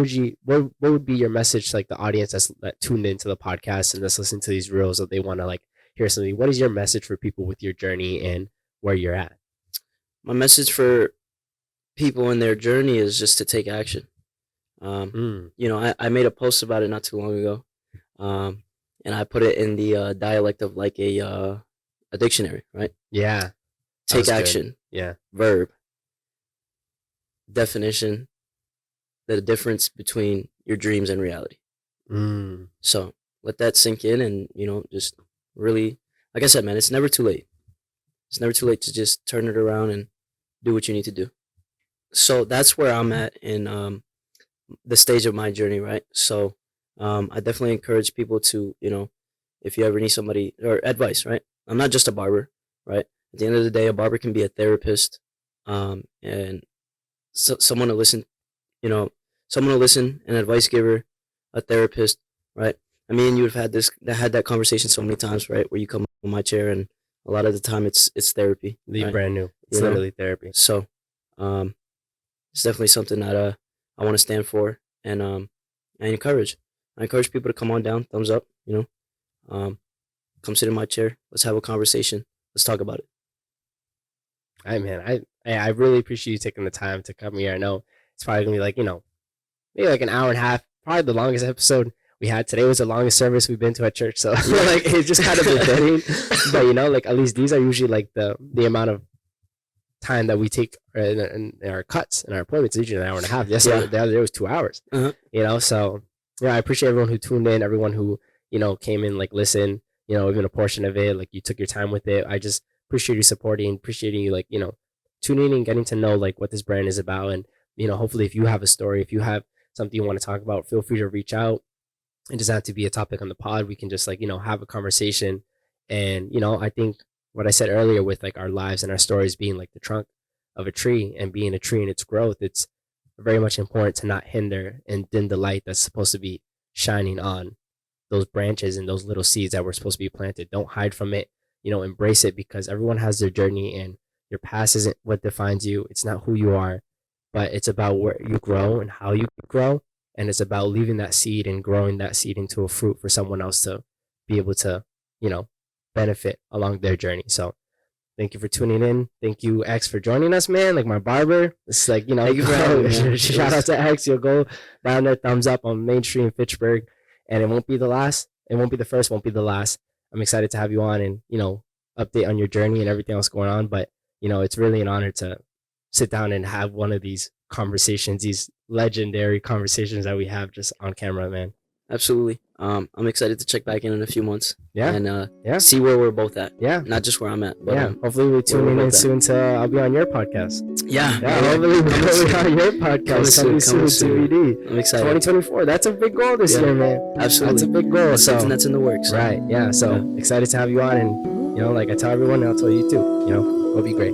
would be your message to like the audience that tuned into the podcast and that's listening to these reels that they want to like hear something? What is your message for people with your journey and where you're at? My message for people in their journey is just to take action. You know, I made a post about it not too long ago, and I put it in the dialect of like a dictionary, right? Yeah. Take action. Good. Yeah. Verb. Definition. The difference between your dreams and reality. So let that sink in, and you know, just really, like I said, man, it's never too late. It's never too late to just turn it around and do what you need to do. So that's where I'm at in the stage of my journey, right? So I definitely encourage people to, you know, if you ever need somebody or advice, right? I'm not just a barber, right? At the end of the day, a barber can be a therapist, and someone to listen, you know, someone to listen, an advice giver, a therapist, right? I mean, you have had that conversation so many times, right? Where you come on my chair, and a lot of the time it's therapy. Right? Brand new. It's literally therapy. So, it's definitely something that I want to stand for, and I encourage people to come on down, thumbs up, you know, come sit in my chair. Let's have a conversation. Let's talk about it. All right, man. I really appreciate you taking the time to come here. I know it's probably gonna be like, you know, maybe like an hour and a half. Probably the longest episode we had today was the longest service we've been to at church. So like it's just kind of befitting. But you know, like at least these are usually like the amount of time that we take in our cuts and our appointments is usually an hour and a half. Yesterday, the other day was 2 hours. You know, so yeah, I appreciate everyone who tuned in, everyone who, you know, came in, like listened, you know, even a portion of it, like you took your time with it. I just appreciate you supporting, appreciating you, like, you know, tuning in and getting to know like what this brand is about. And, you know, hopefully if you have a story, if you have something you want to talk about, feel free to reach out. It doesn't have to be a topic on the pod. We can just like, you know, have a conversation. And, you know, I think what I said earlier with like our lives and our stories being like the trunk of a tree and being a tree in its growth, it's very much important to not hinder and dim the light that's supposed to be shining on those branches and those little seeds that were supposed to be planted. Don't hide from it, you know, embrace it, because everyone has their journey and your past isn't what defines you. It's not who you are, but it's about where you grow and how you grow. And it's about leaving that seed and growing that seed into a fruit for someone else to be able to, you know, benefit along their journey. So thank you for tuning in. Thank you, X, for joining us, man. Like my barber. It's like, you know, shout out to X. You'll go down there, thumbs up on Main Street in Fitchburg. And it won't be the last. It won't be the first, won't be the last. I'm excited to have you on and, you know, update on your journey and everything else going on. But, you know, it's really an honor to sit down and have one of these conversations, these legendary conversations that we have just on camera, man. Absolutely. I'm excited to check back in a few months. Yeah. And see where we're both at. Yeah. Not just where I'm at. But, hopefully we'll tune in soon to I'll be on your podcast. Yeah. Hopefully we'll be on your podcast. Coming soon TBD. I'm excited. 2024. That's a big goal this year, man. Absolutely. That's a big goal. That's something that's in the works. Right. Yeah. So excited to have you on, and, you know, like I tell everyone, and I'll tell you too, you know, go be great.